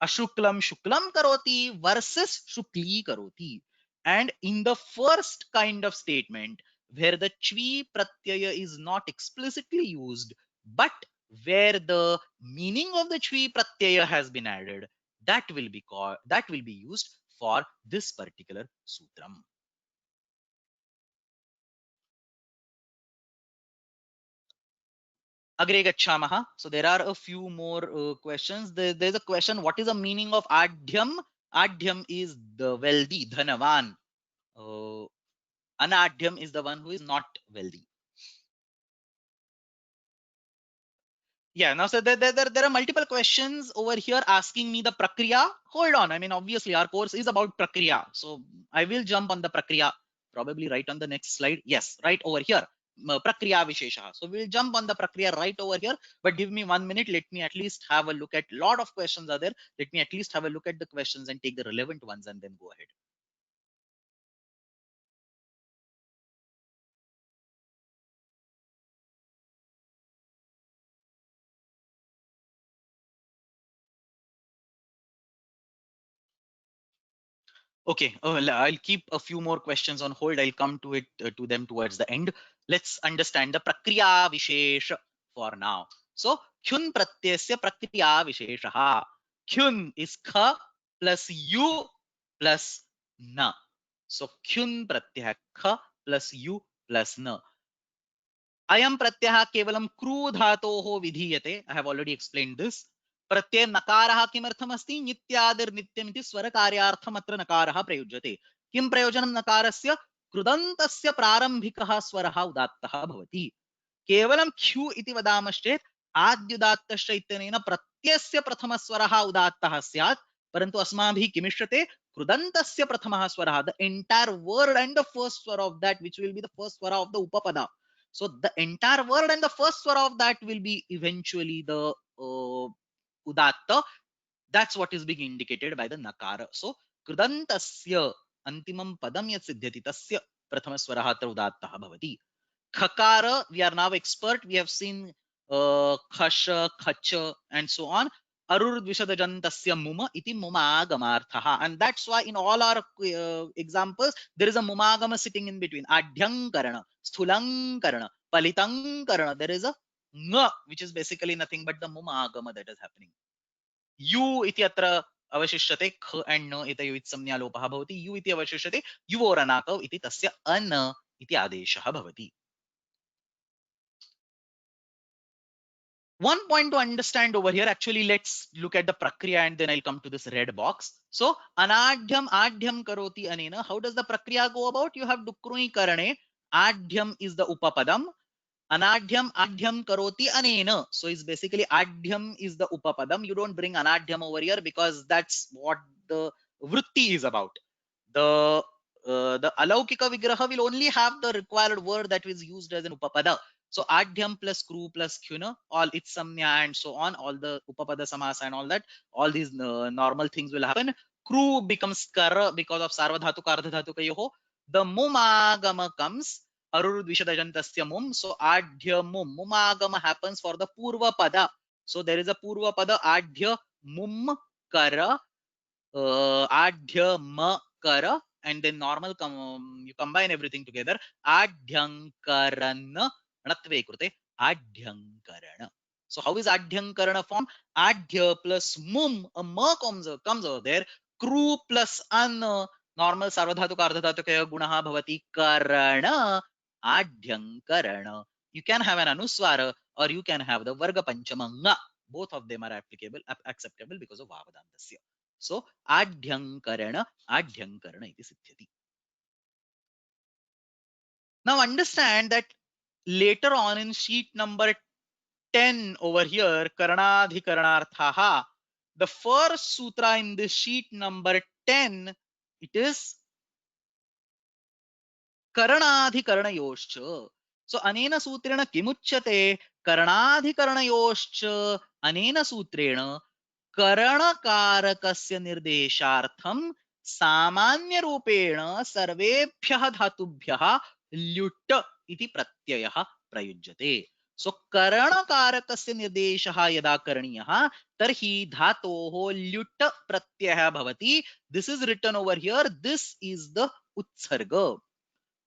Ashuklam shuklam karoti versus shukli karoti. And in the first kind of statement, where the chvi pratyaya is not explicitly used, but where the meaning of the chvi pratyaya has been added, that will be used for this particular sutram. Agre gacchamaha. So there are a few more questions. There's a question: what is the meaning of adhyam? Adhyam is the wealthy, dhanavan. Uh, Anadhyam is the one who is not wealthy. Yeah, now so there are multiple questions over here asking me the prakriya. Hold on, I mean obviously our course is about prakriya, so I will jump on the prakriya probably right on the next slide. Yes, right over here, prakriya vishesha. So we'll jump on the prakriya right over here, but give me 1 minute. Let me at least have a look at, lot of questions are there. Let me at least have a look at the questions and take the relevant ones and then go ahead. Okay, I'll keep a few more questions on hold. I'll come to it to them towards the end. Let's understand the prakriya vishesh for now. So kyun pratyasya prakriya visheshaha. Kyun is kha plus u plus na. So kyun pratyah kha plus u plus na. Ayam pratyah kevalam kru dhatoho vidhiyate. I have already explained this. प्रत्यय नकारः किमर्थम् अस्ति नित्यादिर् नित्यमिति स्वरकार्यार्थम् अत्र नकारः प्रयुज्यते. किं प्रयोजनं नकारस्य? कृदन्तस्य प्रारम्भिकः स्वरः उदात्तः भवति. केवलं ख्यु इति वदामश्चेत् आद्युदात्तश्च इत्यनेन प्रत्ययस्य प्रथमस्वरः उदात्तः स्यात्, परन्तु अस्माभिः किमिष्यते? कृदन्तस्य प्रथमः स्वरः, the entire word and the first swara of that, which will be the first swara of the upapada. So the entire word and the first swara of that will be eventually the udatta. That's what is being indicated by the nakara. So कृदन्तस्य antimam padam yat siddhyati tasya prathama swaraha atra udattah bhavati. Khakara, we are now expert. We have seen khasha, khacha, and so on. Arurdvishadajantasya muma iti mumagamarthaha. And that's why in all our examples, there is a mumagama sitting in between. Adhyankarana, sthulankarana, palitankarana. There is a nga, which is basically nothing but the mumagama that is happening. यु इति अत्र अवशिष्यते. ख and न एतयोः संज्ञा लोपः भवति. यु इति अवशिष्यते. युवोरनाकौ इति तस्य अन इति आदेशः भवति. One point to understand over here, actually let's look at the prakriya and then I'll come to this red box. So anadhyam adhyam karoti anena. How does the prakriya go about? You have dukruni karane. Adhyam is the upapadam. Anadhyam adhyam karoti anena. So it's basically adhyam is the upapadam. You don't bring anadhyam over here because that's what the vritti is about. The alaukika vigraha will only have the required word that is used as an upapada. So adhyam plus kru plus kyuna, all its samnya and so on, all the upapada samasa and all that, all these normal things will happen. Kru becomes kara because of sarvadhatuka ardhadhatukayoho. The mumagama comes. Arurudvishadajantasya mum. So adhya mum. Mumagama happens for the purva pada. So there is a purva pada adhya mum kara adhya ma kara and then normal you combine everything together. Adhyankarana णत्वे कृते adhyankarana. So how is adhyankarana form? Adhya plus mum, a ma comes over there. Kru plus an, normal sarvadhatuka ardhadhatuka gunaha bhavati karana adhyankarana. You can have an anuswara or you can have the varga panchamanga. Both of them are applicable, acceptable because of vavadantasya. So adhyankarana iti siddhyati. Now understand that later on in sheet number 10 over here, karanadhikaranarthaha, the first sutra in this sheet number 10, it is karanadhikaranayoscha. So anena sutrena kimuchyate? Karanadhikaranayoscha anena sutrena करणकारकस्य निर्देशार्थं सामान्य रूपेण सर्वेभ्यः धातुभ्यः ल्युट् इति प्रत्ययः प्रयुज्यते. सो करणकारकस्य निर्देशः यदा करणीयः तर्हि धातोः ल्युट् प्रत्ययः भवति. This is written over here. This is the उत्सर्ग.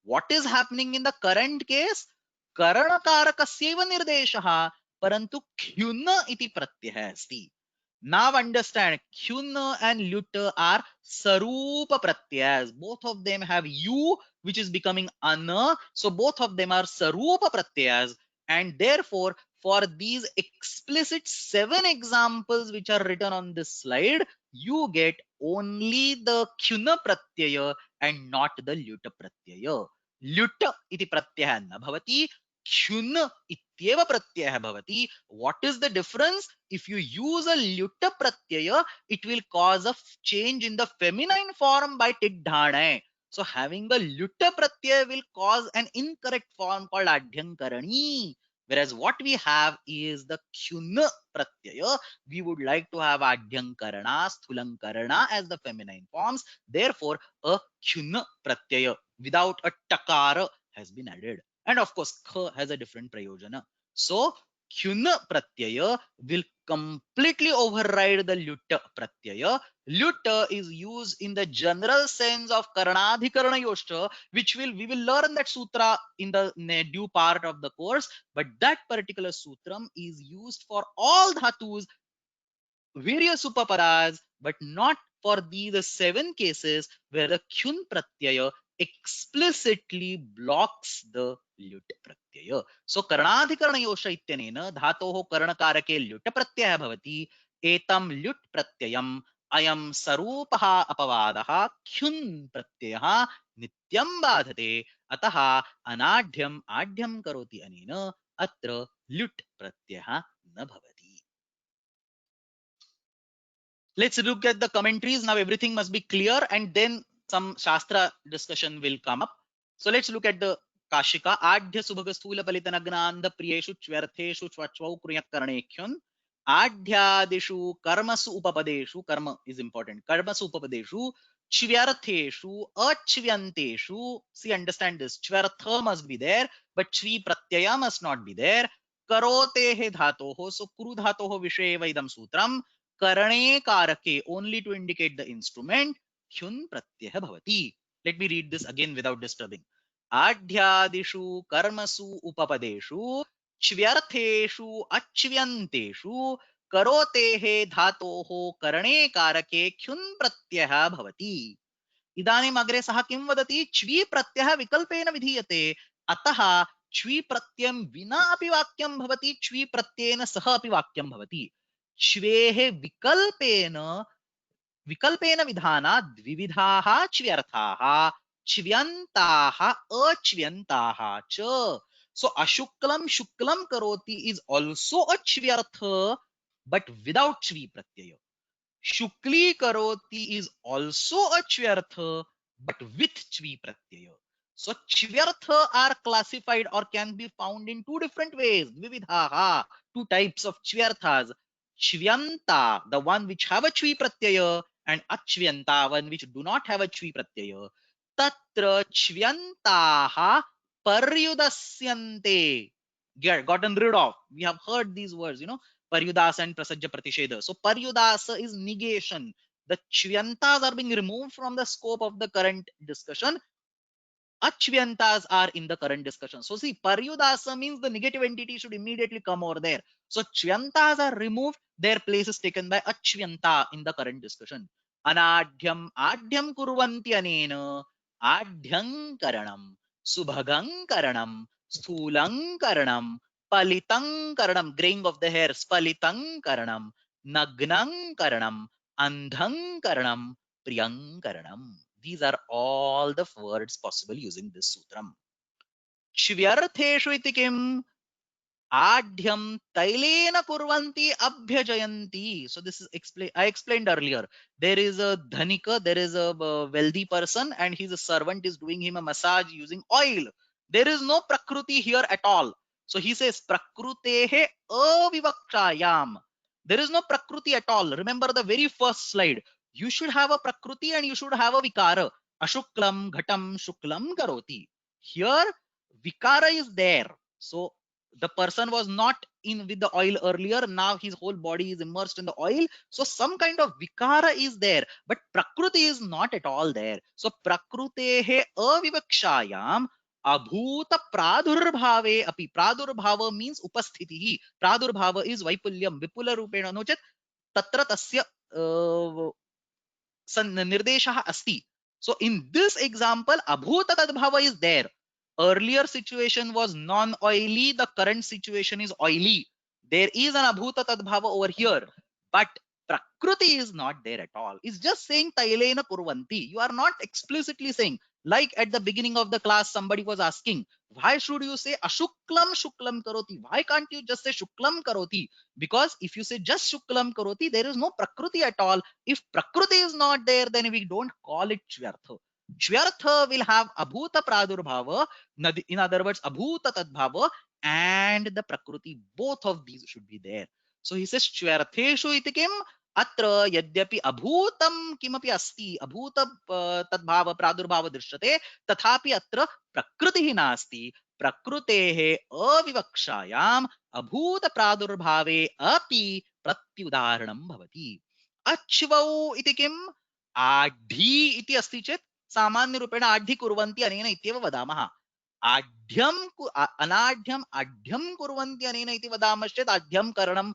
What is happening in the current case? करणकारकस्यैव निर्देशः परन्तु ख्युन इति प्रत्ययः अस्ति. Now understand, kyun and lut are sarupa pratyas. Both of them have u, which is becoming ana. So both of them are sarupa pratyas. And therefore, for these explicit 7 examples which are written on this slide, you get only the kyuna pratyaya and not the lut pratyaya. Lut iti pratyaya na bhavati. Kyun ityeva pratyaya bhavati. What is the difference? If you use a lyuta pratyaya, it will cause a change in the feminine form by tidhane. So having a lyuta pratyaya will cause an incorrect form called adhyankarani. Whereas what we have is the kyuna pratyaya. We would like to have adhyankarana, sthulankarana as the feminine forms. Therefore, a kyuna pratyaya without a takara has been added. And of course, kha has a different prayojana. So kyuna pratyaya will completely override the lyuta pratyaya. Lyuta is used in the general sense of karanadhikarana yosha, which we will learn that sutra in the due part of the course. But that particular sutram is used for all dhatus, various upaparas, but not for these 7 cases where the kyun pratyaya explicitly blocks the lut pratyaya. So karnadhikarana yosha ityanena dhatoho karnakarake lut pratyaya bhavati. Etam lut pratyayam ayam sarupaha apavadaha kyun pratyayah nityam badhate ataha anadhyam adhyam karoti anena atra lut pratyayah na bhavati. Let's look at the commentaries. Now everything must be clear and then some Shastra discussion will come up. So let's look at the Kashika. Adhya subhaga sthula palitanagnanda priyeshu chvyartheshu chvachvau kriyat karanekhyun. Adhyadishu karmasu upapadeshu. Karma is important. Karmasu upapadeshu. Chvyartheshu achvyanteshu. See, understand this. Chvyartha must be there, but chvi pratyaya must not be there. Karotehe dhatoho. So kuru dhatoho visheva idam sutram. Karane karake, only to indicate the instrument, kyun pratyaya bhavati. Let me read this again without disturbing. Adhyadishu karmasu upapadeshu chvyartheshu achvyanteshu karotehe dhatoho karane karake kyun pratyaya bhavati. इदानीम् अग्रे सः किं वदति? च्वी प्रत्ययः विकल्पेन विधीयते, अतः च्वी प्रत्ययं विना अपि वाक्यं भवति, च्वी प्रत्ययेन सह अपि वाक्यं भवति. च्वेः विकल्पेन विधानात् द्विविधाः च्व्यर्थाः, च्व्यन्ताः अच्व्यन्ताः च. So ashuklam shuklam karoti is also a च्व्यर्थ but without chvi pratyaya. Shukli karoti is also a च्व्यर्थ but with chvi pratyaya. So च्व्यर्थ are classified or can be found in 2 different ways. Dvividhaha, 2 types of च्व्यर्थas. Chvyanta, the one which have a chvi pratyaya, and achvyanta, one which do not have a chvi pratyaya. Tatra chvyantaha paryudasyante. Gotten rid of. We have heard these words, paryudasa and prasajya pratisheda. So paryudasa is negation. The chvyantas are being removed from the scope of the current discussion. Achvyantas are in the current discussion. So see, paryudasa means the negative entity should immediately come over there. So chvyantas are removed, their place is taken by achvyanta in the current discussion. Anadhyam adhyam kurvanti anena adhyam karanam subhagam karanam sthulang karanam palitang karanam, graying of the hair, spalitang karanam nagnang karanam andhang karanam priyang karanam. These are all the words possible using this sutram. Shvyartheshu iti kim? Adhyam tailena kurvanti abhyajayanti. So this is I explained earlier. There is a dhanika, there is a wealthy person, and his servant is doing him a massage using oil. There is no prakriti here at all. So he says prakrutehe avivakshayam. There is no prakriti at all. Remember the very first slide. You should have a prakriti and you should have a vikara. Ashuklam ghatam shuklam karoti. Here vikara is there. So the person was not in with the oil earlier, now his whole body is immersed in the oil, so some kind of vikara is there, but prakriti is not at all there. So prakrutehe avivakshayam abhuta pradurbhave api. Pradurbhava means upasthitihi. Pradurbhava is vaipulyam vipula rupena no chet tatra tasya nirdeshah asti. So in this example, abhuta tadbhava is there. Earlier situation was non-oily, the current situation is oily. There is an abhuta tadbhava over here, but prakriti is not there at all. It's just saying tailena kurvanti. You are not explicitly saying, like at the beginning of the class, somebody was asking, why should you say ashuklam shuklam karoti? Why can't you just say shuklam karoti? Because if you say just shuklam karoti, there is no prakriti at all. If prakriti is not there, then we don't call it shvyartha. Shvyartha will have abhuta pradurbhava, in other words, abhuta tadbhava, and the prakriti. Both of these should be there. So he says, shvyartheshu iti kim? Atra yadyapi abhutam kimapi asti, abhuta tadbhava pradurbhava drishyate, tathapi atra prakritihi nasti. Prakrutehe avivakshayam abhuta pradurbhave api pratyudaharanam bhavati. Achvau iti kim? Adhi iti asti chet सामान्य रूपेण आढ्य कुर्वन्ति अनेन इत्येव वदामः. आढ्यम अनाढ्यम आढ्यम कुर्वन्ति अनेन इति वदामश्चेत् आढ्यम करणं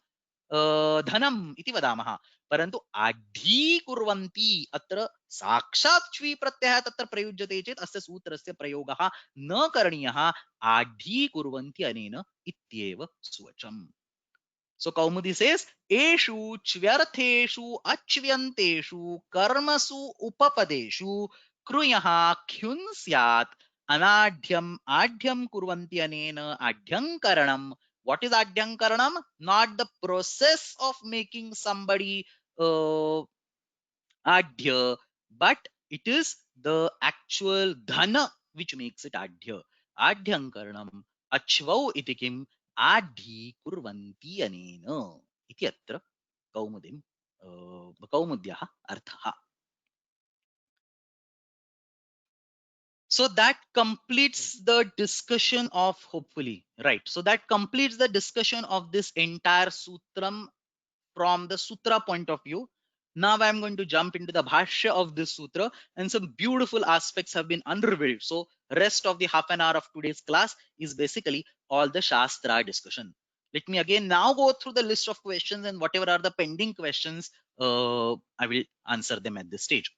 धनम इति वदामः. परन्तु आढ्यी कुर्वन्ति अत्र साक्षात् च्वी प्रत्ययः तत्र प्रयुज्यते चेत् अस्य सूत्रस्य प्रयोगः न करणीयः. आढ्यी कुर्वन्ति अनेन इत्येव सुवचम्. So Kaumudi says, Eshu chvyartheshu achvyanteshu karmasu upapadeshu kruyaha khyun syat anadhyam adhyam kurvanti anena adhyam karanam. What is adhyam karanam? Not the process of making somebody adhya, but it is the actual dhana which makes it adhya. Adhyam karanam achvau iti kim आढ्य कुर्वन्ति अनेन इति अत्र कौमुदीं कौमुद्याः अर्थः. So that completes the discussion of, hopefully, right? So that completes the discussion of this entire sutram from the sutra point of view. Now I'm going to jump into the bhashya of this sutra, and some beautiful aspects have been unrevealed. So rest of the half an hour of today's class is basically all the Shastra discussion. Let me again now go through the list of questions, and whatever are the pending questions, I will answer them at this stage.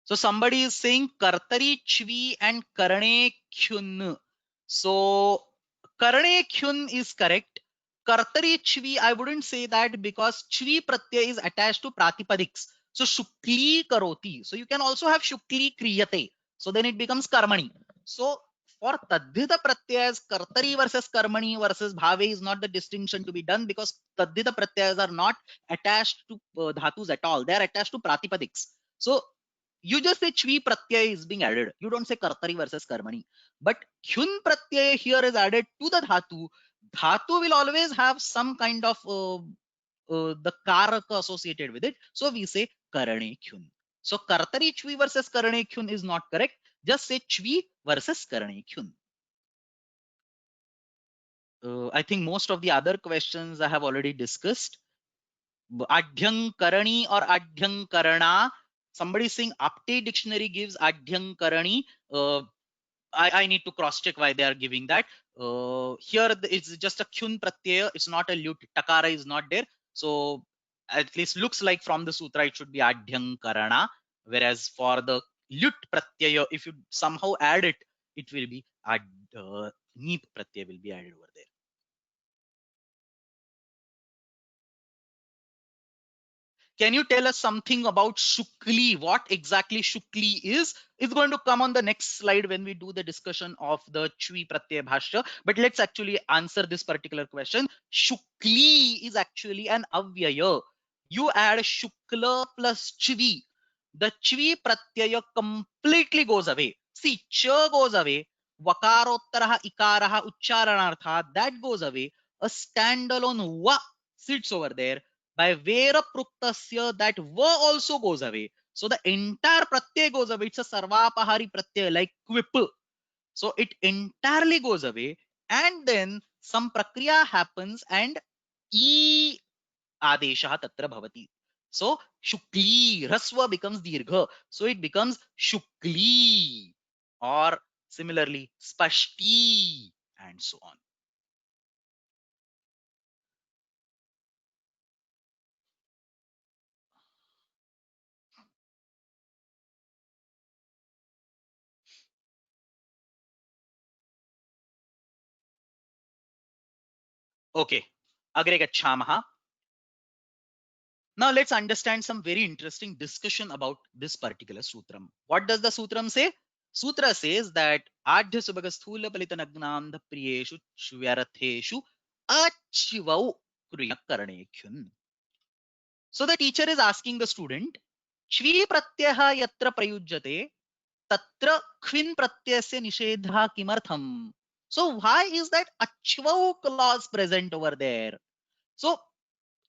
So somebody is saying Kartari Chvi and Karane Khyun. So Karane Khyun is correct. Kartari Chvi, I wouldn't say that because Chvi Pratyay is attached to Pratipadiks. So Shukli Karoti. So you can also have Shukli Kriyate. So then it becomes Karmani. So for Tadhita Pratyayas, Kartari versus Karmani versus Bhave is not the distinction to be done, because Tadhita Pratyayas are not attached to Dhatus at all. They are attached to Pratipadiks. So you just say Chvi Pratyay is being added. You don't say Kartari versus Karmani. But Hyun Pratyay here is added to the Dhatu. Dhatu will always have some kind of the Karaka associated with it. So we say Karane Hyun. So Kartari Chvi versus Karane Hyun is not correct. Just say Chvi versus Karane Hyun. I think most of the other questions I have already discussed. Adhyankarani or Adhyankarana. Somebody saying Apte dictionary gives Adhyankarani. I need to cross check why they are giving that. Here it's just a kyun pratyaya. It's not a lut. Takara is not there. So at least looks like from the sutra it should be Adhyankarana. Whereas for the lut pratyaya, if you somehow add it, it will be neep pratyaya will be added over there. Can you tell us something about Shukli? What exactly Shukli is? It's going to come on the next slide when we do the discussion of the Chvi Pratyaya Bhashya. But let's actually answer this particular question. Shukli is actually an avyaya. You add Shukla plus Chvi. The Chvi Pratyaya completely goes away. See, Cha goes away. Vakarottaraha Ikaraha Ucharanartha, that goes away. A standalone Va sits over there. By vera pruktasya, that va also goes away. So the entire pratyay goes away. It's a sarvapahari pratyay like quip. So it entirely goes away. And then some prakriya happens and e adesha tatra bhavati. So shukli, rasva becomes dirgha. So it becomes shukli, or similarly spashti, and so on. Okay. Agre gachamaha. Now let's understand some very interesting discussion about this particular sutram. What does the sutram say? Sutra says that Adhya Subhaga Sthula Palitanagnanda Priyeshu Shvyaratheshu Achivau Kriya Karanekyun. So the teacher is asking the student, Chvi Pratyaha Yatra Prayujyate Tatra Khvin Pratyasya Nishedha Kimartham. So why is that Achivau clause present over there? So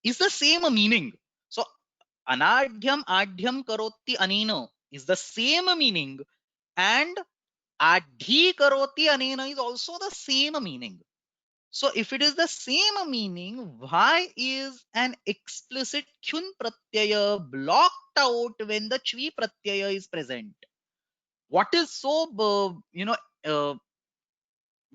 is the same meaning. So anadhyam adhyam karoti anena is the same meaning, and adhi karoti anena is also the same meaning. So if it is the same meaning, why is an explicit kyun pratyaya blocked out when the chvi pratyaya is present? What is so uh,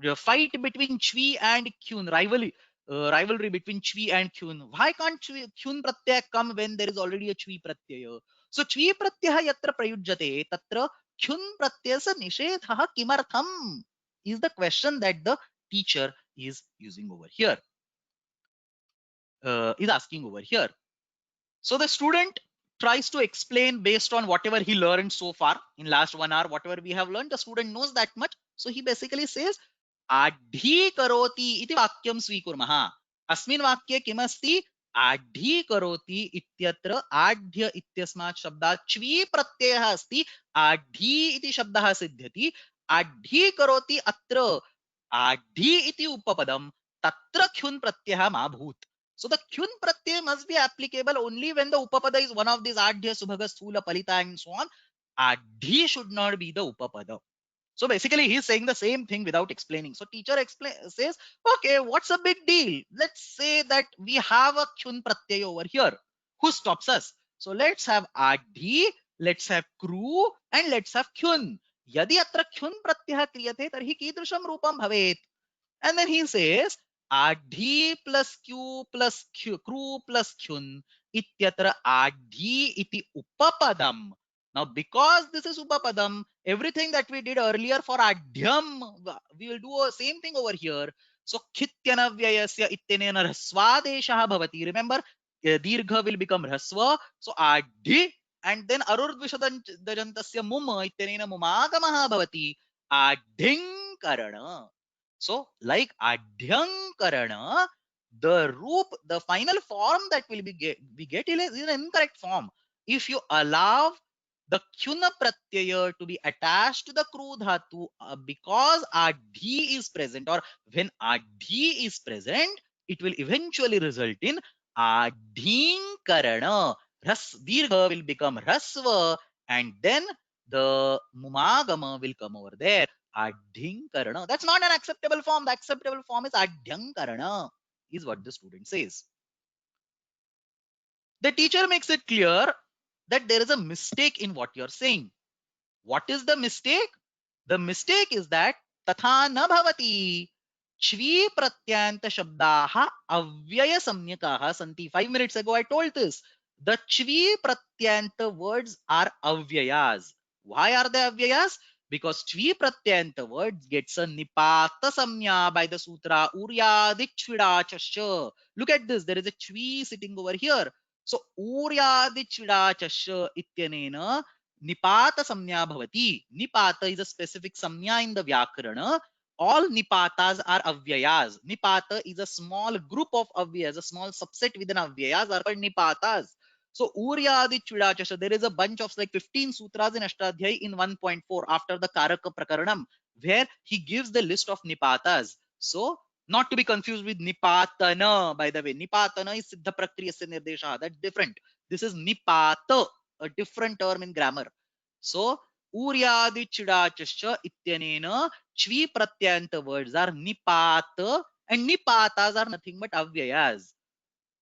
the fight between Chvi and Kyun, rivalry between Chvi and Kyun. Why can't Kyun Pratyaya come when there is already a Chvi Pratyaya? So Chvi Pratyaya yatra prayujyate tatra Kyun Pratyasa nishedha kimartham is the question that the teacher is using over here, is asking over here. So the student tries to explain based on whatever he learned so far in last 1 hour, whatever we have learned, the student knows that much. So he basically says, आढी करोति इति वाक्यं स्वीकुर्मः. अस्मिन् वाक्ये किमस्ति? आढी करोति इत्यत्र आढ्य इत्यस्मात् शब्दात् च्वी प्रत्ययः अस्ति. आढी इति शब्दः सिद्ध्यति. आढी करोति अत्र आढी इति उपपदं, तत्र ख्युन् प्रत्ययः मा भूत्. So the kyun pratyay must be applicable only when the upapada is one of these adhya, subhaga, sthula, palita, and so on. Adhi should not be the upapada. So basically, he's saying the same thing without explaining. So teacher says, okay, what's a big deal? Let's say that we have a kyun pratyay over here. Who stops us? So let's have adhi, let's have kru, and let's have kyun. Yadi atra kyun pratyah kriyate tarhi kidrusham rupam bhavet. And then he says, adhi plus q plus q, kru plus kyun ityatra adhi iti upapadam. Now, because this is upapadam, everything that we did earlier for adhyam, we will do the same thing over here. So, khityanavyayasya ittenena rasvadeshaha bhavati. Remember, dirgha will become rasva. So, adhi, and then arurdvishadantasya mum ittenena mumagamaha bhavati. Adhinkarana. So, like adhyankarana, the roop, the final form that will be we get is an incorrect form. If you allow the kyuna pratyaya to be attached to the kru dhatu, because adhi is present, or when adhi is present, it will eventually result in adhinkarana. Ras dirgha will become rasva, and then the mumagama will come over there. Adhinkarana. That's not an acceptable form. The acceptable form is Adhyankarana, is what the student says. The teacher makes it clear that there is a mistake in what you're saying. What is the mistake? The mistake is that तथा न भवति. Chvi pratyanta shabdaha avyaya samnyakaha santi. 5 minutes ago I told this. The chvi pratyanta words are avyayas. Why are they avyayas? Because chvi pratyanta words gets a nipata samnya by the sutra uryadit chvidachasya. Look at this. There is a chvi sitting over here. So uryadit chvidachasya ityanena nipata samnya bhavati. Nipata is a specific samnya in the Vyakarana. All nipatas are avyayas. Nipata is a small group of avyayas, a small subset within avyayas are called nipatas. So Uryadi Chudachasha, there is a bunch of like 15 sutras in Ashtadhyayi in 1.4 after the Karaka Prakaranam, where he gives the list of nipatas. So not to be confused with nipatana, by the way. Nipatana is siddha prakriyasya nirdesha. That's different. This is nipata, a different term in grammar. So Uryadi Chidachasya ityanena chvi pratyanta words are nipata, and nipatas are nothing but avyayas.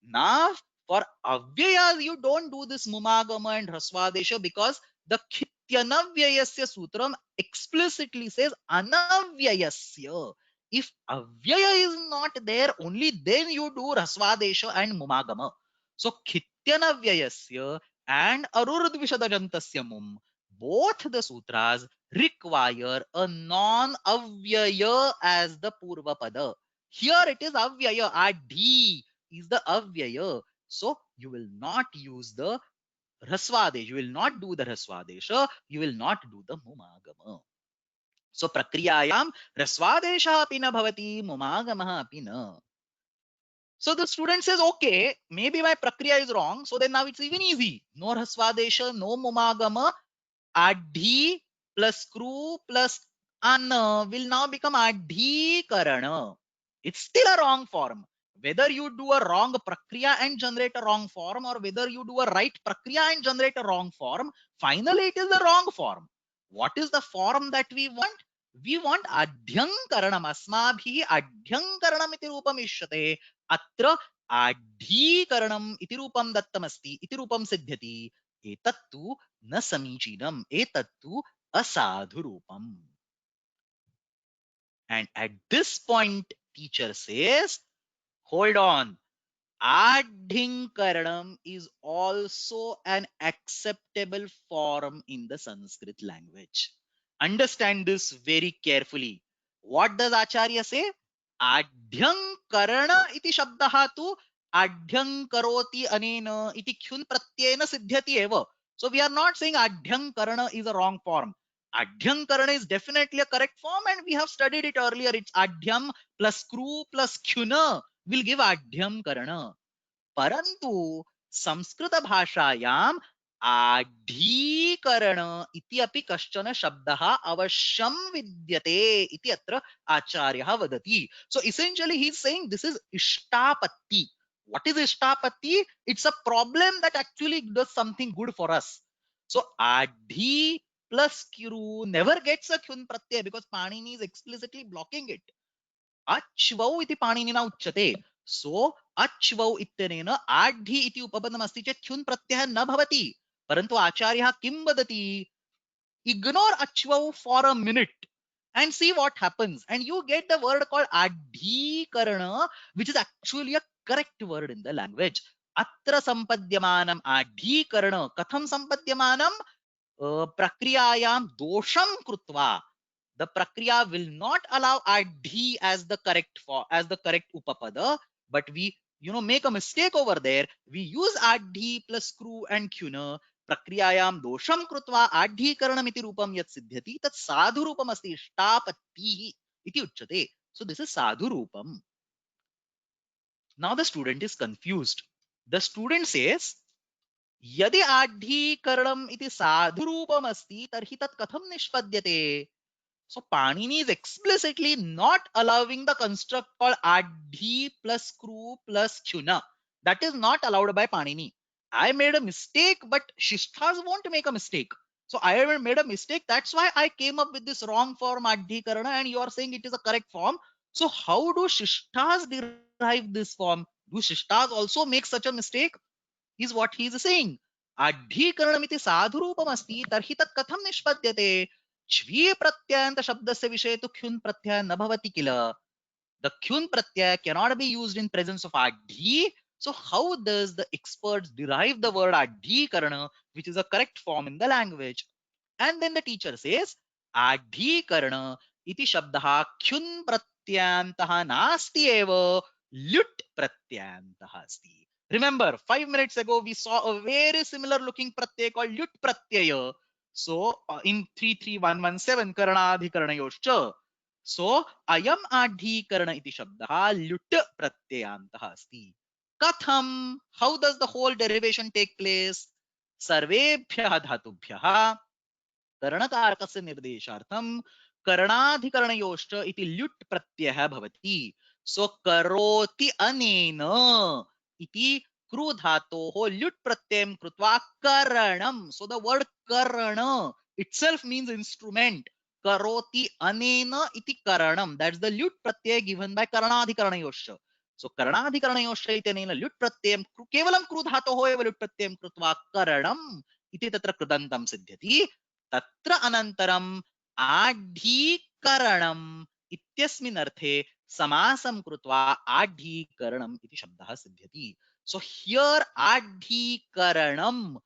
Now, for avyayas, you don't do this mumagama and rasvadesha because the khityanavavyayasya sutram explicitly says anavyayasya. If avyaya is not there, only then you do rasvadesha and mumagama. So khityanavyayasya and arurdvishadajantasya mum, both the sutras require a non-avyaya as the purva pada. Here it is avyaya, adhi is the avyaya. So you will not use the rasvadesh. You will not do the rasvadesha. You will not do the mumagama. So prakriyayam rasvadesha api na bhavati, mumagama api na. So the student says, okay, maybe my prakriya is wrong. So then now it's even easy. No rasvadesha, no mumagama. Adhi plus kru plus anna will now become adhikarana. It's still a wrong form. Whether you do a wrong prakriya and generate a wrong form, or whether you do a right prakriya and generate a wrong form, finally it is the wrong form. What is the form that we want? We want adhyankaranam. Asmabhi adhyankaranam iti rupam ishyate. Atra adhikaranam iti rupam dattamasti iti rupam siddhyati. Etattu na samichinam. Etattu asadhurupam. And at this point, teacher says, hold on. Adhinkaranam is also an acceptable form in the Sanskrit language. Understand this very carefully. What does Acharya say? Adhyankarana iti shabdaha tu adhyankaroti anena iti khyun pratyena siddhyati eva. So we are not saying adhyankarana is a wrong form. Adhyankarana is definitely a correct form, and we have studied it earlier. It's adhyam plus kru plus khyuna will give adhyam karana. Parantu Sanskrit भाषायां आढीकरण इति अपि कश्चन शब्दः अवश्यं विद्यते इति अत्र आचार्यः वदति. So essentially he is saying this is ishtapatti. What is ishtapatti? It's a problem that actually does something good for us. So adhi plus kiru never gets a kyun pratyay because Panini is explicitly blocking it. Achvau iti पाणिनिना उच्यते. So achvau इत्यनेन आढि इति उपपदमस्ति चेत् ख्युन् प्रत्ययः न भवति. परन्तु आचार्यः किं वदति? Ignore achvau for a minute and see what happens, and you get the word called adhikarana, which is actually a correct word in the language. Atra sampadyamanam adhikarana. Katham sampadyamanam? Prakriyayam dosham krutva. The prakriya will not allow adhi as the correct upapada, but we make a mistake over there. We use adhi plus kru and kyuna. Prakriyayam dosham krutva adhikaranam iti rupam yat siddhyati tat sadhu rupam asti ishtapattihi iti uchyate. So this is sadhu rupam. Now the student is confused. The student says, यदि आढीकरणम इति साधुरूपम अस्ति तर्हि तत् कथम निष्पद्यते. So Panini is explicitly not allowing the construct called adhi plus kru plus kyuna. That is not allowed by Panini. I made a mistake, but Shishthas won't make a mistake. So I haven't made a mistake. That's why I came up with this wrong form adhikarana, and you are saying it is a correct form. So how do Shishthas derive this form? Do Shishthas also make such a mistake? is what he is saying. आढ्यीकरणमिति साधुरूपमस्ति तर्हि तत् कथं निष्पद्यते? च्वी प्रत्ययान्त शब्दस्य विषये तु ख्युन् प्रत्ययः न भवति किल. The kyun pratyaya cannot be used in presence of adhi. So how does the experts derive the word adhikarana, which is a correct form in the language? And then the teacher says, adhikarana iti shabdaha kyun pratyantaha nasti eva lut pratyantaha asti. Remember, 5 minutes ago we saw a very similar looking pratyaya called lut pratyaya. So in 33117 karanadhikaranayoshcha. So ayam adhikara iti shabdah lut pratyayantah asti. Katham, how does the whole derivation take place? Sarvebhyah dhatubhyah कर्णकारकस्य निर्देशार्थं कर्णाधिकरणयोश्च इति ल्युट् प्रत्ययः भवति. सो करोति अनेन इति कृ धातोः ल्युट् प्रत्ययं कृत्वा करणं. So the word Karan itself means instrument. करोति अनेन इति करणं. That's the ल्युट् Pratyaya given by कर्णाधिकरणयोश्च. सो कर्णाधिकरणयोश्च इत्यनेन ल्युट् प्रत्ययं केवलं कृ धातोः एव ल्युट् प्रत्ययं कृत्वा करणम् इति तत्र कृदन्तं सिद्ध्यति. तत्र अनन्तरम् आढ्यीकरणम् इत्यस्मिन् अर्थे समासं कृत्वा आढ्यीकरणम् इति शब्दः सिद्ध्यति. So here आढ्यीकरणम्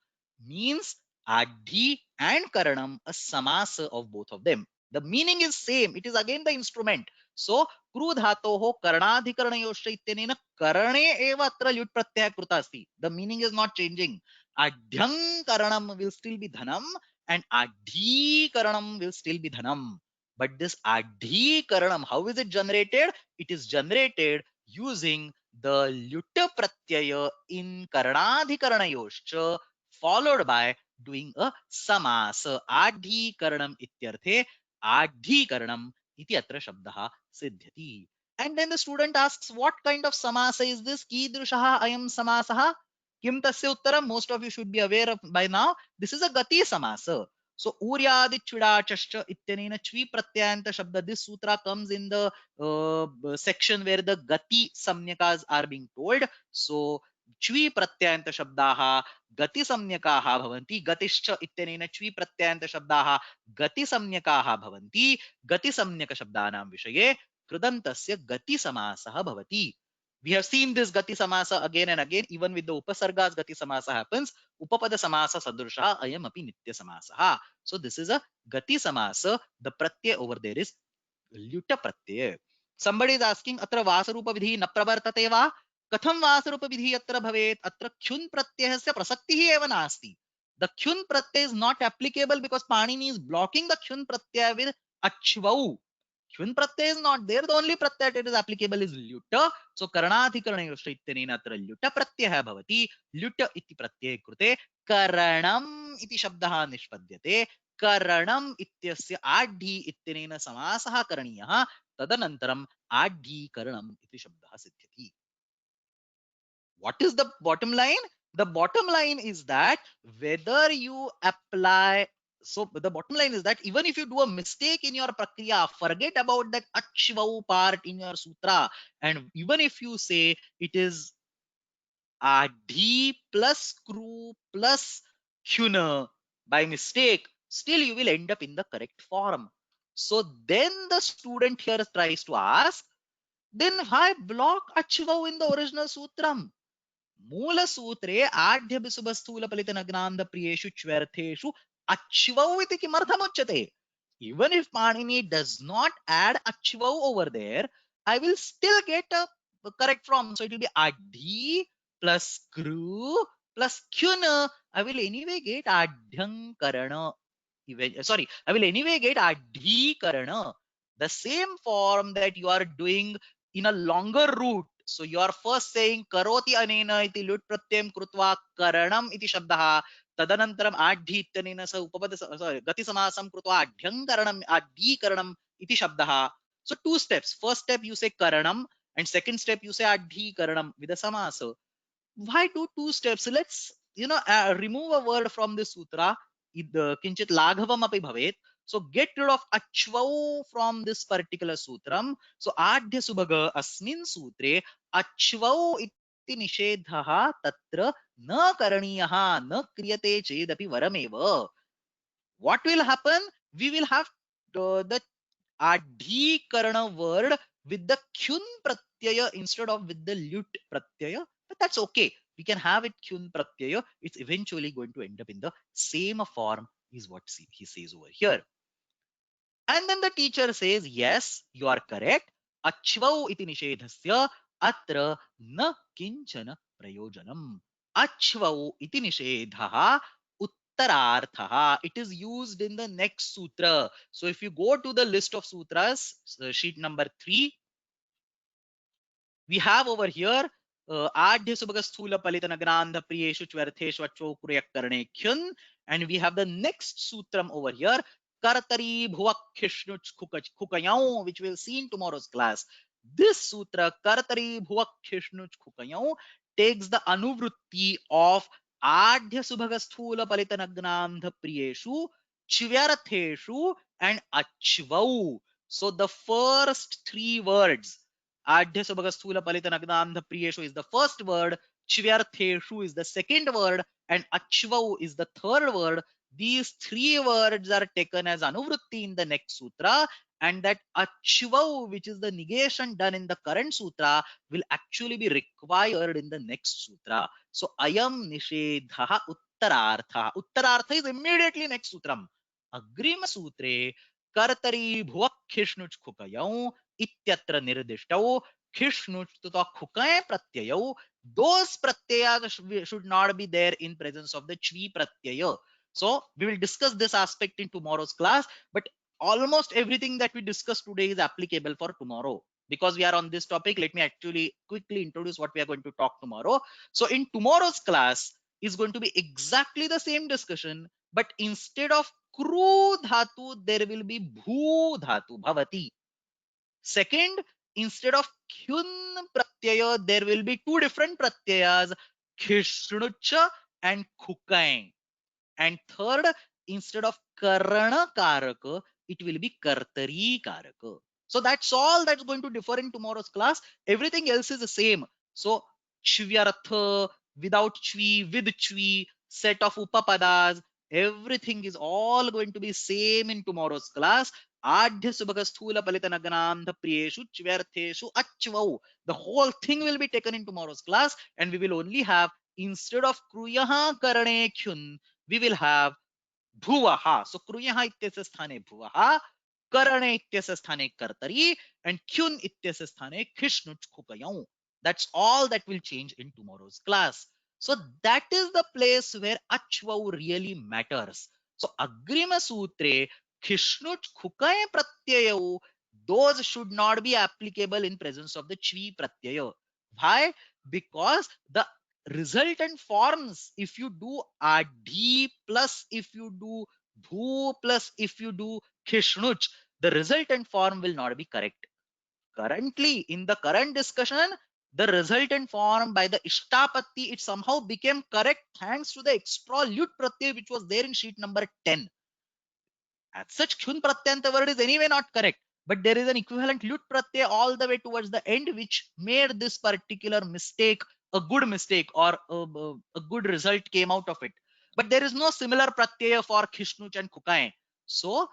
means आढ्यी and karanam, a samasa of both of them. The meaning is same. It is again the instrument. So kru dhatoho karnadhikaranayosha ityanena karane eva atra lyut pratyaya kruta asti. The meaning is not changing. Adhyang karanam will still be dhanam and adhikaranam will still be dhanam. But this adhikaranam, how is it generated? It is generated using the lyuta pratyaya in karanadhikaranayoscha followed by doing a samasa. Adhikaranam ityarthe adhikaranam iti atra shabdaha siddhyati. And then the student asks, what kind of samasa is this? Kidrushaha ayam samasaha? Kim tasya uttaram? Most of you should be aware of by now. This is a gati samasa. So uryadi chvidachascha ityanena chvi pratyayanta shabda. This sutra comes in the section where the gati samyakas are being told. So च्वी प्रत्ययन्त शब्दाः गति सम्यकाः भवन्ति. गतिश्च इत्यनेन च्वी प्रत्ययन्त शब्दाः गति सम्यकाः भवन्ति. गति सम्यक शब्दानां विषये कृदन्तस्य गति समासः भवति. We have seen this gati samasa again and again. Even with the upasargas gati samasa happens. Upapada samasa sadrusha ayam api nitya samasa. So this is a gati samasa. The pratyay over there is lyuta pratyay. Somebody is asking, atra vasarupa vidhi na pravartate va? कथम वासरूप विधि अत्र भवेत्? अत्र ख्युन् प्रत्ययस्य प्रसक्तिः एव नास्ति. The ख्युन् Pratyaya is not applicable because Panini is blocking the ख्युन् Pratyaya with achvau. ख्युन् Pratyaya is not there. The only pratyay that is applicable is lyuta. So karणाधिकरणयोश्च इत्यनेन अत्र lyuta प्रत्ययः भवति. lyuta इति प्रत्यये कृते करणम् इति शब्दः निष्पद्यते. करणम् इत्यस्य आढ्यी इत्यनेन समासः करणीयः. तदनन्तरम् आढ्यीकरणम् इति शब्दः सिद्ध्यति. What is the bottom line? The bottom line is that whether you apply, so the bottom line is that even if you do a mistake in your prakriya, forget about that achvau part in your sutra, and even if you say it is adhi plus kru plus kyuna by mistake, still you will end up in the correct form. So then the student here tries to ask, then why block achvau in the original sutram? मूल सूत्रे आढ्य बिसुभ स्थूल फलित नग्नान्ध प्रियेषु च्वर्थेषु अच्वौ इति किमर्थमुच्यते? Even if Panini does not add achvau over there, I will still get a correct form. So it will be adhi plus kru plus kyuna. I will anyway get adhyankarana. Sorry, I will anyway get adhikarana. The same form that you are doing in a longer route. So you are first saying karoti anena iti lut pratyam krutva karanam iti shabdaha. तदनन्तरम् आढ्य इत्यनेन सह उपपद गति समासं कृत्वा आढ्यङ्करणम् आढ्यीकरणम् इति शब्दः. So two steps. First step you say karanam and second step you say आढ्यीकरणम् with a samasa. Why do two steps? Let's remove a word from this sutra. Kinchit laghavam api bhavet. So get rid of achvau from this particular sutram. So adhya subhaga asmin sutre achvau iti nishedhaha tatra न करणीयः न क्रियते चेदपि वरमेव. What will happen? We will have the adhikarana word with the kyun pratyaya instead of with the lut pratyaya. But that's okay. We can have it kyun pratyaya. It's eventually going to end up in the same form, is what he says over here. And then the teacher says, yes, you are correct. Achvau iti nishedhasya atra na kinchana prayojanam. Achvau iti nishedhaha uttararthaha. It is used in the next sutra. So if you go to the list of sutras, sheet number 3, we have over here Adhya Subhaga Sthula Palita Nagrandha Priyeshu Chvartheshu Achvo Kuryak Karne Kyun. And we have the next sutram over here, Kartari Bhuvak Khishnuch Kukayau, which we'll see in tomorrow's class. This sutra, Kartari Bhuvak Khishnuch Kukayau, takes the anuvrutti of Adhya Subhaga Sthula Palita Nagrandha Priyeshu Chvartheshu and Achvau. So the first three words, Adhya Subhaga Sthula Palita Nagnandha Priyeshu is the first word, Chivyartheshu is the second word, and Achvau is the third word. These three words are taken as Anuvrutti in the next sutra, and that Achvau, which is the negation done in the current sutra, will actually be required in the next sutra. So Ayam Nishedha Uttarartha. Uttarartha is immediately next sutram. Agrima Sutre Kartari Bhuvakkhishnuch Kukayau इत्यत्र निर्दिष्टौ खिष्णुच तथा खुकय प्रत्ययौ. Those pratyayas should not be there in presence of the chvi pratyaya. So we will discuss this aspect in tomorrow's class, but almost everything that we discussed today is applicable for tomorrow. Because we are on this topic, let me actually quickly introduce what we are going to talk tomorrow. So in tomorrow's class is going to be exactly the same discussion, but instead of kru dhatu, there will be bhu dhatu, bhavati. Second, instead of kyun pratyaya, there will be two different pratyayas, khishnucha and khukain. And third, instead of karana karaka, it will be kartari karaka. So that's all that's going to differ in tomorrow's class. Everything else is the same. So chvyartha, without chvi, with chvi, set of upapadas, everything is all going to be same in tomorrow's class. Adhya subhaga sthula palita naganandha priyeshu chvyartheshu achvau. The whole thing will be taken in tomorrow's class, and we will only have, instead of kruyaha karane kyun, we will have bhuvaha. So kruyaha ityasya sthane bhuvaha, karane ityasya sthane kartari, and kyun ityasya sthane khishnuch khukayau. That's all that will change in tomorrow's class. So that is the place where achvau really matters. So agrima sutre khishnuch khukay pratyayau, those should not be applicable in presence of the chvi pratyaya. Why? Because the resultant forms, if you do adhi plus if you do bhu plus if you do khishnuch, the resultant form will not be correct. Currently, in the current discussion, the resultant form by the ishtapatti, it somehow became correct thanks to the extra lut pratyay which was there in sheet number 10. As such, kyun pratyanta word is anyway not correct, but there is an equivalent lut pratyay all the way towards the end which made this particular mistake a good mistake, or a good result came out of it. But there is no similar pratyaya for khishnuch and khukai. So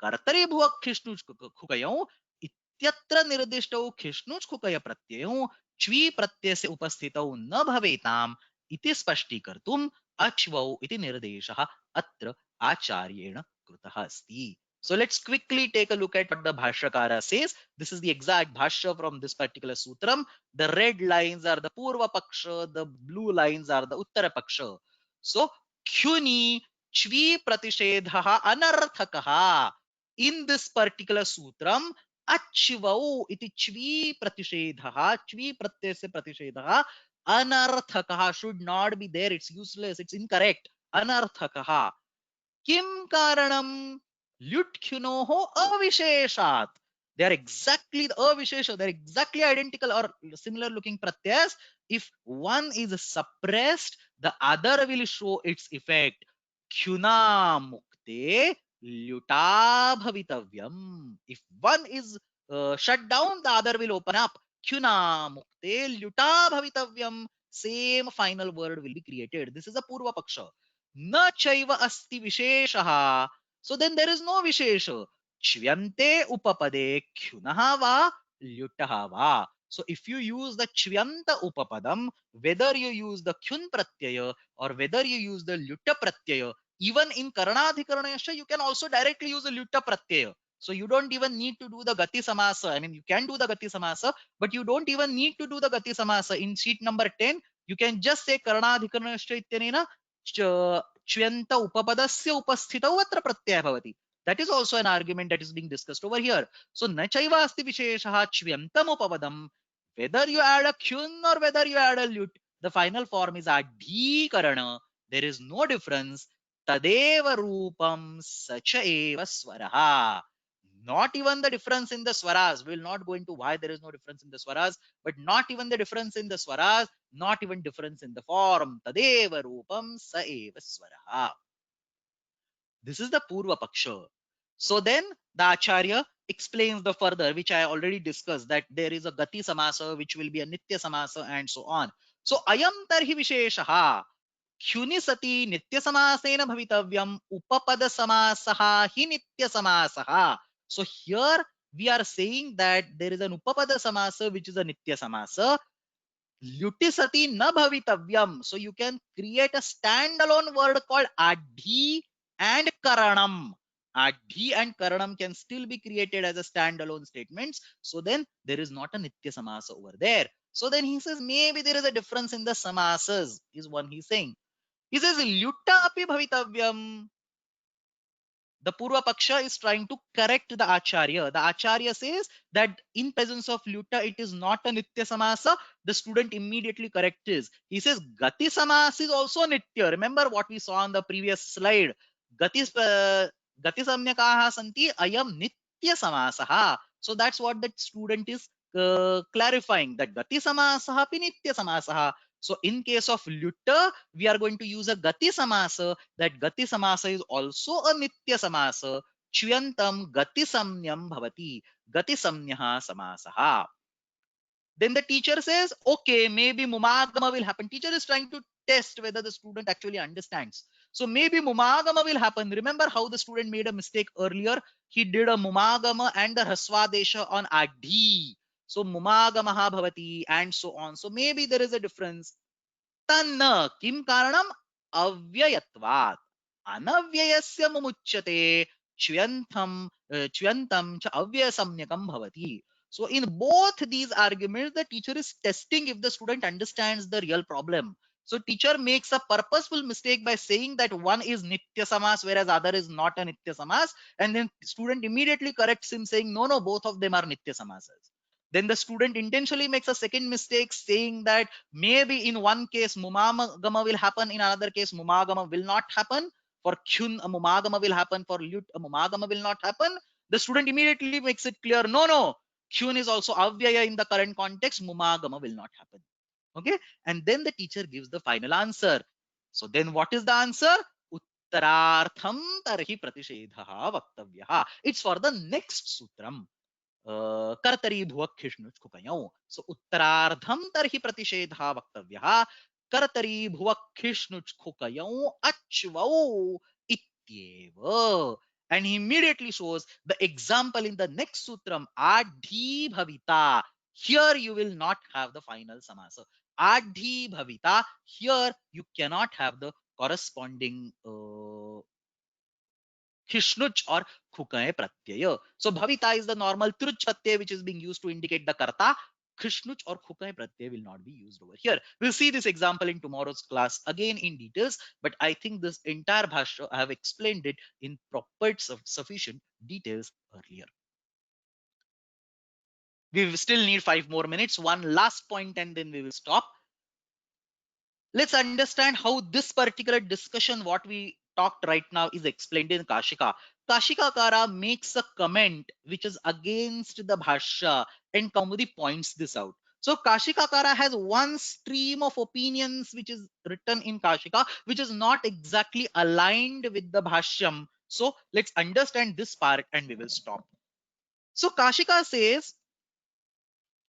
कर्तरी भुवक खिष्णुच खुकयौ इत्यत्र निर्दिष्टौ खिष्णुच खुकय प्रत्ययौ च्वी प्रत्यय से उपस्थितौ न भवेताम इति स्पष्टीकर्तुम् अच्वौ इति निर्देशः अत्र आचार्येण कृतः अस्ति. So let's quickly take a look at what the Bhashyakara says. This is the exact Bhashya from this particular sutram. The red lines are the Purva Paksha, the blue lines are the Uttara Paksha. So, Kyuni Chvi Pratishedha Anarthakaha. In this particular sutram, achvau iti chvi pratishedha, chvi pratyaya se pratishedha, anarthakaha should not be there. It's useless. It's incorrect. Anarthakaha. Kim karanam lyutkyunoho avisheshat. They are exactly the avishesha. They're exactly identical or similar looking pratyas. If one is suppressed, the other will show its effect. Kyuna mukte lyuta bhavitavyam. If one is shut down, the other will open up. Kyuna mukte lyuta bhavitavyam. same final word will be created. This is a Purva Paksha. Na chaiva asti visheshaha. So then there is no vishesha. Chvyante upapade khyunaha va lyutaha va. So if you use the chvyanta upapadam, whether you use the kyun pratyaya or whether you use the lyuta pratyaya, even in Karanadhikaranasya, you can also directly use a lyuta pratyaya. So you don't even need to do the Gati Samasa. I mean, you can do the Gati Samasa, but you don't even need to do the Gati Samasa. In sheet number 10, you can just say Karanadhikaranasya ityanena Chvyanta upapadasya upasthitau atra pratyaya bhavati. That is also an argument that is being discussed over here. So nachaiva asti visheshaha chvyantam upapadam. Whether you add a kyun or whether you add a lut, the final form is adhikarana. There is no difference. Tadeva rupam sacha eva swaraha. Not even the difference in the swaras. We will not go into why there is no difference in the swaras, but not even the difference in the swaras, not even difference in the form. Tadeva rupam sa eva swaraha. This is the Purva Paksha. So then the Acharya explains the further, which I already discussed, that there is a Gati Samasa, which will be a Nitya Samasa, and so on. So Ayam Tarhi Visheshaha. Kyuni sati Nitya Samasena Bhavitavyam Upapada Samasaha Hi Nitya Samasaha. So here we are saying that there is an Upapada Samasa, which is a Nitya Samasa. Lyuti sati na bhavitavyam. So you can create a standalone word called adhi and karanam. Adhi and karanam can still be created as a standalone statements. So then there is not a nitya samasa over there. So then he says maybe there is a difference in the samasas, is one he's saying. He says lyutta api bhavitavyam. The Purva Paksha is trying to correct the Acharya. The Acharya says that in presence of Luta, it is not a Nitya Samasa. The student immediately corrects. He says Gati Samas is also Nitya. Remember what we saw on the previous slide. Gati Samyakaha Santi Ayam Nitya Samasaha. So that's what the student is clarifying, that Gati Samasaha pi Nitya Samasaha. So in case of Lutta, we are going to use a Gati Samasa. That Gati Samasa is also a Nitya Samasa. Chyantam Gati Samyam Bhavati. Gati Samnyaha Samasaha. Then the teacher says, okay, maybe Mumagama will happen. Teacher is trying to test whether the student actually understands. So maybe Mumagama will happen. Remember how the student made a mistake earlier? He did a Mumagama and the Haswadesha on Adhi. So Mumagamaha Bhavati and so on. So maybe there is a difference. Tanna kim karanam avyayatvat. Anavyayasya mumuchyate chyantam cha avyasamnyakam bhavati. So in both these arguments, the teacher is testing if the student understands the real problem. So teacher makes a purposeful mistake by saying that one is nitya samas whereas other is not a nitya samas, and then student immediately corrects him saying no, both of them are nitya samasas. Then the student intentionally makes a second mistake saying that maybe in one case mumagama will happen, in another case mumagama will not happen. For kyun a mumagama will happen, for lut a mumagama will not happen. The student immediately makes it clear, no, kyun is also avyaya in the current context, mumagama will not happen. Okay, and then the teacher gives the final answer. So then what is the answer? Uttarartham tarhi pratishedha vaktavyaha. It's for the next sutram. कर्तरी भुवक्षिष्णुष्कुकयौ. So उत्तरार्धम तरहि प्रतिषेधा वक्तव्यः कर्तरी भुवक्षिष्णुष्कुकयौ अच्वौ इत्येव. And he immediately shows the example in the next sutram, adhi bhavita. Here you will not have the final samasa. Adhi bhavita. Here you cannot have the corresponding Khishnuch or Khukaye Pratyaya. So Bhavita is the normal Truch Pratyaya which is being used to indicate the Karta. Khishnuch or Khukaye Pratyaya will not be used over here. We'll see this example in tomorrow's class again in details, but I think this entire Bhashya, I have explained it in proper sufficient details earlier. We still need 5 more minutes. One last point and then we will stop. Let's understand how this particular discussion, what we talked right now, is explained in Kashika. Kashikakara makes a comment which is against the Bhashya, and Kaumudi points this out. So Kashikakara has one stream of opinions which is written in Kashika, which is not exactly aligned with the Bhashyam. So let's understand this part and we will stop. So Kashika says,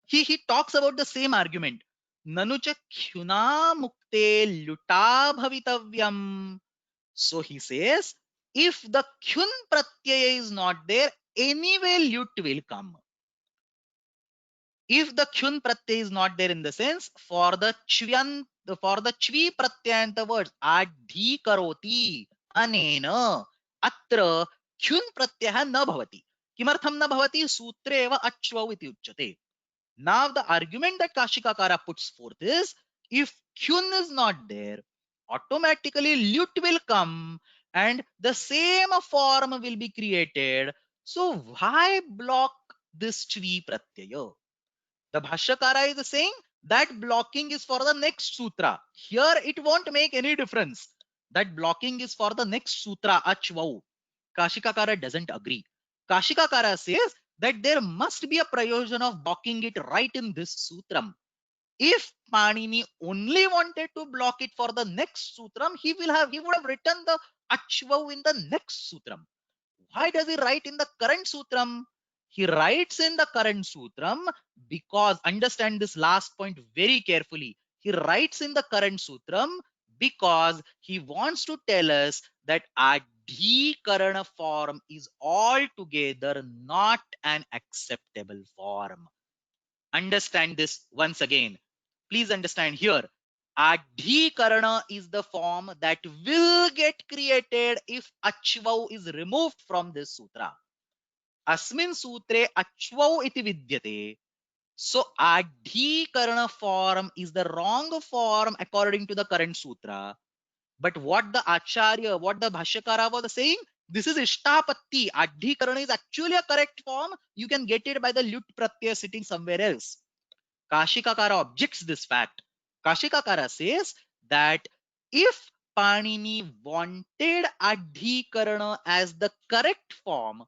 he talks about the same argument. ननु च ख्युना मुक्ते ल्युटा भवितव्यम. So he says, if the kyun pratyaya is not there, anyway lut will come. If the kyun pratyaya is not there, in the sense for the chvi pratyayanta words adhi karoti anena atra kyun pratyah na bhavati. Kimartham na bhavati? Sutre eva achvau iti uchyate. Now the argument that Kashikakara puts forth is, if kyun is not there, automatically lut will come and the same form will be created. So why block this chvi pratyaya? The Bhashyakara is saying that blocking is for the next sutra. Here it won't make any difference. That blocking is for the next sutra, Achvau. Kashikakara doesn't agree. Kashikakara says that there must be a prayojan of blocking it right in this sutram. If Panini only wanted to block it for the next sutram, he would have written the Achvau in the next sutram. Why does he write in the current sutram? He writes in the current sutram because, understand this last point very carefully. He writes in the current sutram because he wants to tell us that adhikarana form is altogether not an acceptable form. Understand this once again. Please understand here. Adhikarana is the form that will get created if Achvau is removed from this sutra. Asmin sutre Achvau iti vidyate. So Adhikarana form is the wrong form according to the current sutra. But what the Acharya, what the Bhashyakara was saying, this is Ishtapatti. Adhikarana is actually a correct form. You can get it by the Lut Pratyaya sitting somewhere else. Kashikakara objects this fact. Kashikakara says that if Panini wanted Adhikarana as the correct form,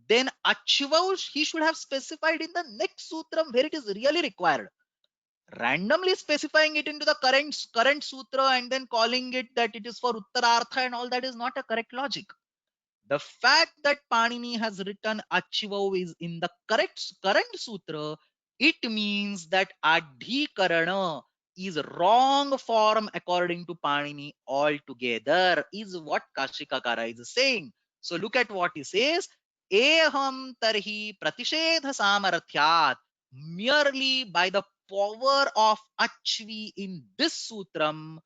then Achvau he should have specified in the next sutram where it is really required. Randomly specifying it into the current sutra and then calling it that it is for Uttarartha and all, that is not a correct logic. The fact that Panini has written Achivau is in the current sutra, it means that Adhikarana is wrong form according to Panini altogether, is what Kashikakara is saying. So look at what he says. Eham tarhi pratishedha samarthyat. Merely by the power of Achvi in this sutram,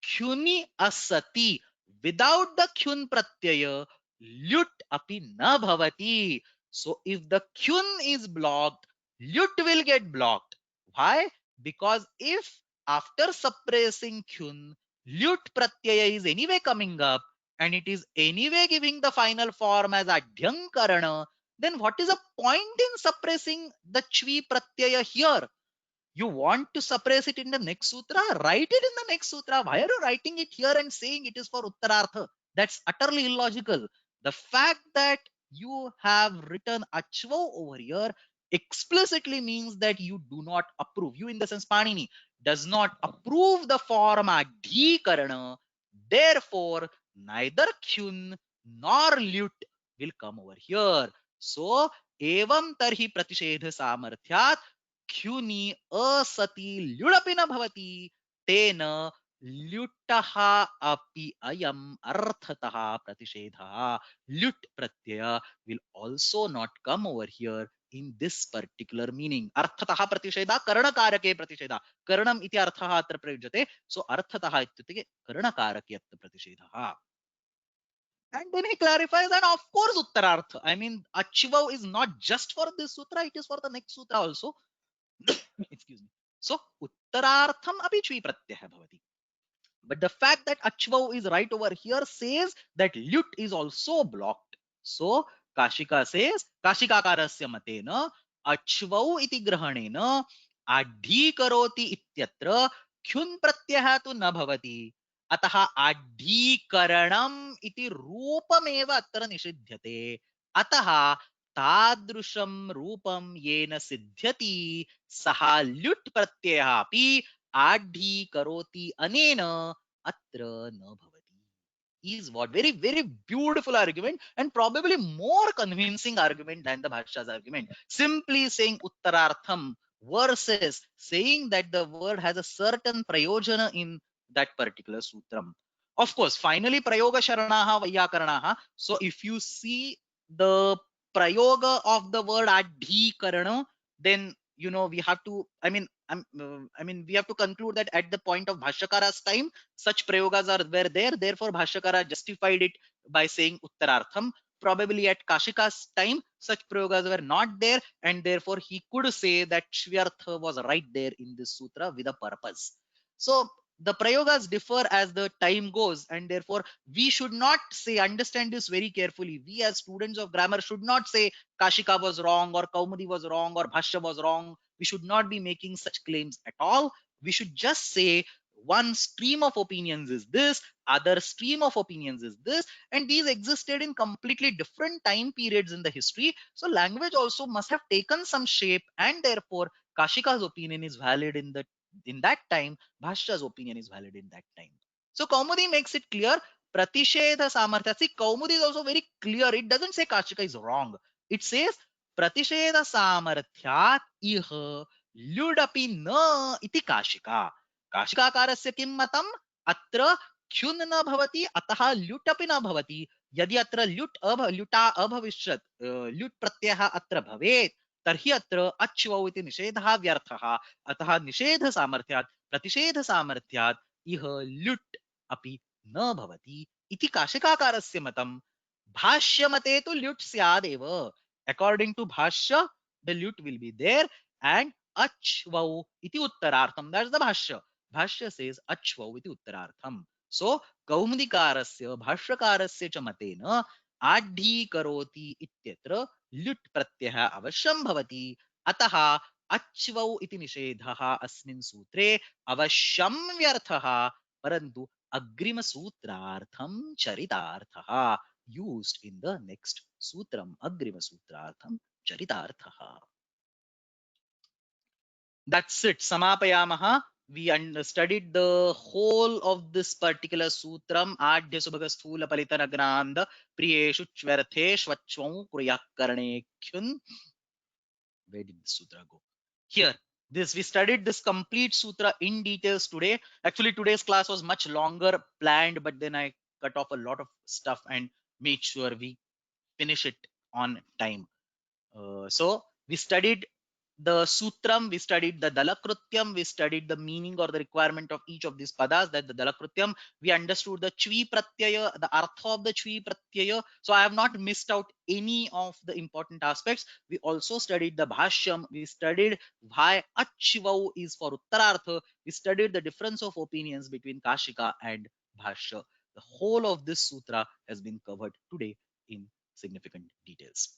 Kyuni asati. Without the kyun pratyaya, lut api na bhavati. So if the kyun is blocked, lut will get blocked. Why? Because if after suppressing kyun, lut pratyaya is anyway coming up and it is anyway giving the final form as adhyankarana, then what is the point in suppressing the chvi pratyaya here? You want to suppress it in the next sutra? Write it in the next sutra. Why are you writing it here and saying it is for Uttarartha? That's utterly illogical. The fact that you have written Achvau over here explicitly means that you do not approve. You, in the sense Panini, does not approve the form Adhikarana. Therefore, neither Kyun nor Lut will come over here. So, evam tarhi pratishedha samarthyat ख्युनि असति ल्युडपि न भवति तेन ल्युटः अपि अयम् अर्थतः प्रतिषेधः. Lut pratyaya will also not come over here in this particular meaning. Arthatah pratisheda karanakarake pratisheda. Karanam iti arthah atra prayujyate. So arthatah ityutte karanakarakya pratishedha. And then he clarifies, and of course uttarartha. I mean, Achivau is not just for this sutra, it is for the next sutra also. Excuse me. So uttarartham api chvi pratyah bhavati. But the fact that Achvau is right over here says that lut is also blocked. So Kashika says, Kashikakarasya matena Achvau iti grahanena adhikaroti ityatra kyun pratyah tu na bhavati. अतः आढीकरणम इति रूपमेव अत्र निषिध्यते. अतः तादृशं रूपं येन सिद्ध्यति सः ल्युट् प्रत्ययः अपि आढीकरोति अनेन अत्र न भवति. Is what very beautiful argument and probably more convincing argument than the Bhashya's argument. Simply saying Uttarartham versus saying that the word has a certain prayojana in that particular sutram. Of course, finally, prayoga sharanaha vayyakaranaha. So if you see the prayoga of the word adhikarana, then we have to. We have to conclude that at the point of Bhashyakara's time, such prayogas were there. Therefore, Bhashyakara justified it by saying Uttarartham. Probably at Kashika's time, such prayogas were not there, and therefore he could say that Shvyartha was right there in this sutra with a purpose. So the prayogas differ as the time goes, and therefore we should not say, understand this very carefully. We as students of grammar should not say Kashika was wrong or Kaumudi was wrong or Bhashya was wrong. We should not be making such claims at all. We should just say one stream of opinions is this, other stream of opinions is this, and these existed in completely different time periods in the history. So language also must have taken some shape, and therefore Kashika's opinion is valid in that time, Bhashya's opinion is valid in that time. So Kaumudi makes it clear. Pratishedha samarthya. See, Kaumudi is also very clear. It doesn't say Kashika is wrong. It says Pratishedha samarthyat iha lyudapi na iti Kashika. Kashikaकारस्य किं मतम्? अत्र ख्युन् न भवति, अतः ल्युट् अपि न भवति. यदि अत्र ल्युटा अभविष्यत्, ल्युट् प्रत्ययः अत्र भवेत्, तर्हि अत्र अच्वौ इति निषेधः व्यर्थः. अतः निषेध सामर्थ्यात् प्रतिषेध सामर्थ्यात् इह ल्युट् अपि न भवति इति काशिकाकारस्य मतम्. भाष्यमते तु ल्युट् स्यादेव. According to Bhashya, the lut will be there, and achvau iti uttarartham. That's the Bhashya. Bhashya says achvau iti uttarartham. So Kaumadikarasya Bhashyakarasya cha matena adhi karoti ityatra lut pratyah avashyam bhavati. Ataha achvau iti nishedhaha asmin sutre avashyam vyarthaha parantu agrima sutrartham charitarthaha used in the next sutram, agrima sutrartham charitarthaha. That's it. Samapayamaha. We studied the whole of this particular sutram. Adhya subhaga sthula palitanagranda priyeshu chverte shvachvam kuryakarane khyun. Where did the sutra go? Here. This we studied this complete sutra in details today. Actually, today's class was much longer planned, but then I cut off a lot of stuff and made sure we finish it on time. So we studied the sutram, we studied the dalakrutyam, we studied the meaning or the requirement of each of these padas, that the dalakrutyam, we understood the chvi pratyaya, the artha of the chvi pratyaya. So I have not missed out any of the important aspects. We also studied the bhashyam, we studied why achivau is for uttarartha, we studied the difference of opinions between kashika and bhashya. The whole of this sutra has been covered today in significant details.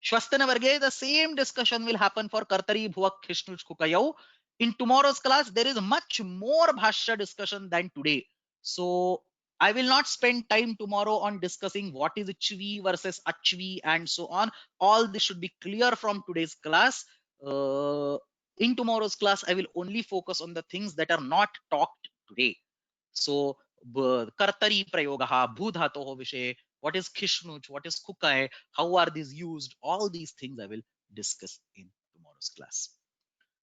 Shvastana Varge, the same discussion will happen for Kartari Bhuvak Khishnuj Kukayau. In tomorrow's class, there is much more Bhashya discussion than today. So I will not spend time tomorrow on discussing what is Chvi versus Achvi and so on. All this should be clear from today's class. In tomorrow's class, I will only focus on the things that are not talked today. So Kartari Prayogaha, Bhudhatoho Vishe, what is Khishnuch, what is Kukai, how are these used, all these things I will discuss in tomorrow's class.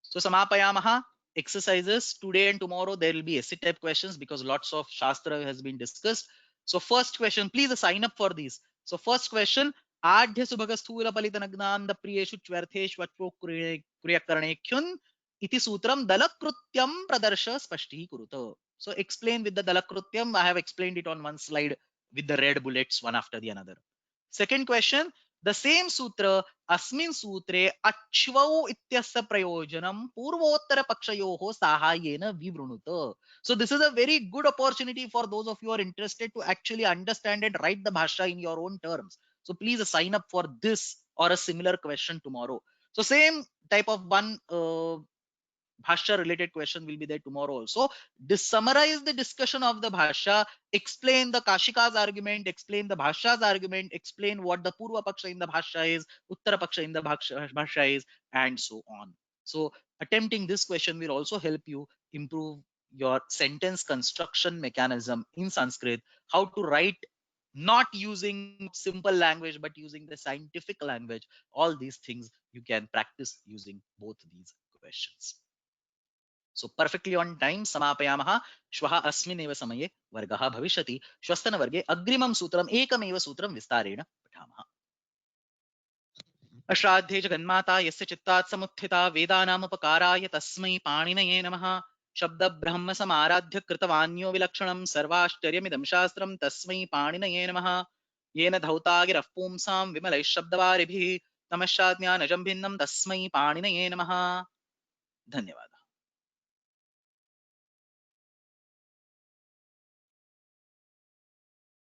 So Samapayamaha, exercises today and tomorrow there will be essay type questions because lots of Shastra has been discussed. So first question, please sign up for these. So first question, Adhya Subhaga Sthula Palitanagnanda Priyeshu Chvartheshvatvo Kriyakarnekyun iti sutram dalakrutyam pradarsha spashti kuruta. So explain with the dalakrutyam. I have explained it on one slide with the red bullets one after the another. Second question, the same sutra अस्मिन् सूत्रे अच्वौ इत्यस्य प्रयोजनं पूर्वोत्तरपक्षयोः साहाय्येन विवृणुत. So this is a very good opportunity for those of you who are interested to actually understand and write the bhasha in your own terms. So please sign up for this or a similar question tomorrow. So same type of one Bhashya related question will be there tomorrow also. Summarize the discussion of the Bhashya, explain the Kashika's argument, explain the Bhashya's argument, explain what the Purva Paksha in the Bhashya is, Uttara Paksha in the Bhashya is, and so on. So attempting this question will also help you improve your sentence construction mechanism in Sanskrit, how to write not using simple language but using the scientific language. All these things you can practice using both these questions. So perfectly on time समापयामः. श्वः अस्मिन्नेव समये वर्गः भविष्यति. श्वस्तनवर्गे अग्रिमं सूत्रम् एकमेव सूत्रं विस्तारेण पठामः. अश्राद्धे जगन्माता यस्य चित्तात् समुत्थिता वेदानामुपकाराय तस्मै पाणिनये नमः. शब्द ब्रह्म समाराध्य कृतवान्यो विलक्षणं सर्वाश्चर्यमिदं शास्त्रं तस्मै पाणिनये नमः. येन धौता गिरः पुंसां विमलैः शब्दवारिभिः तमश्चाज्ञानजं भिन्नं तस्मै पाणिनये नमः. धन्यवादः.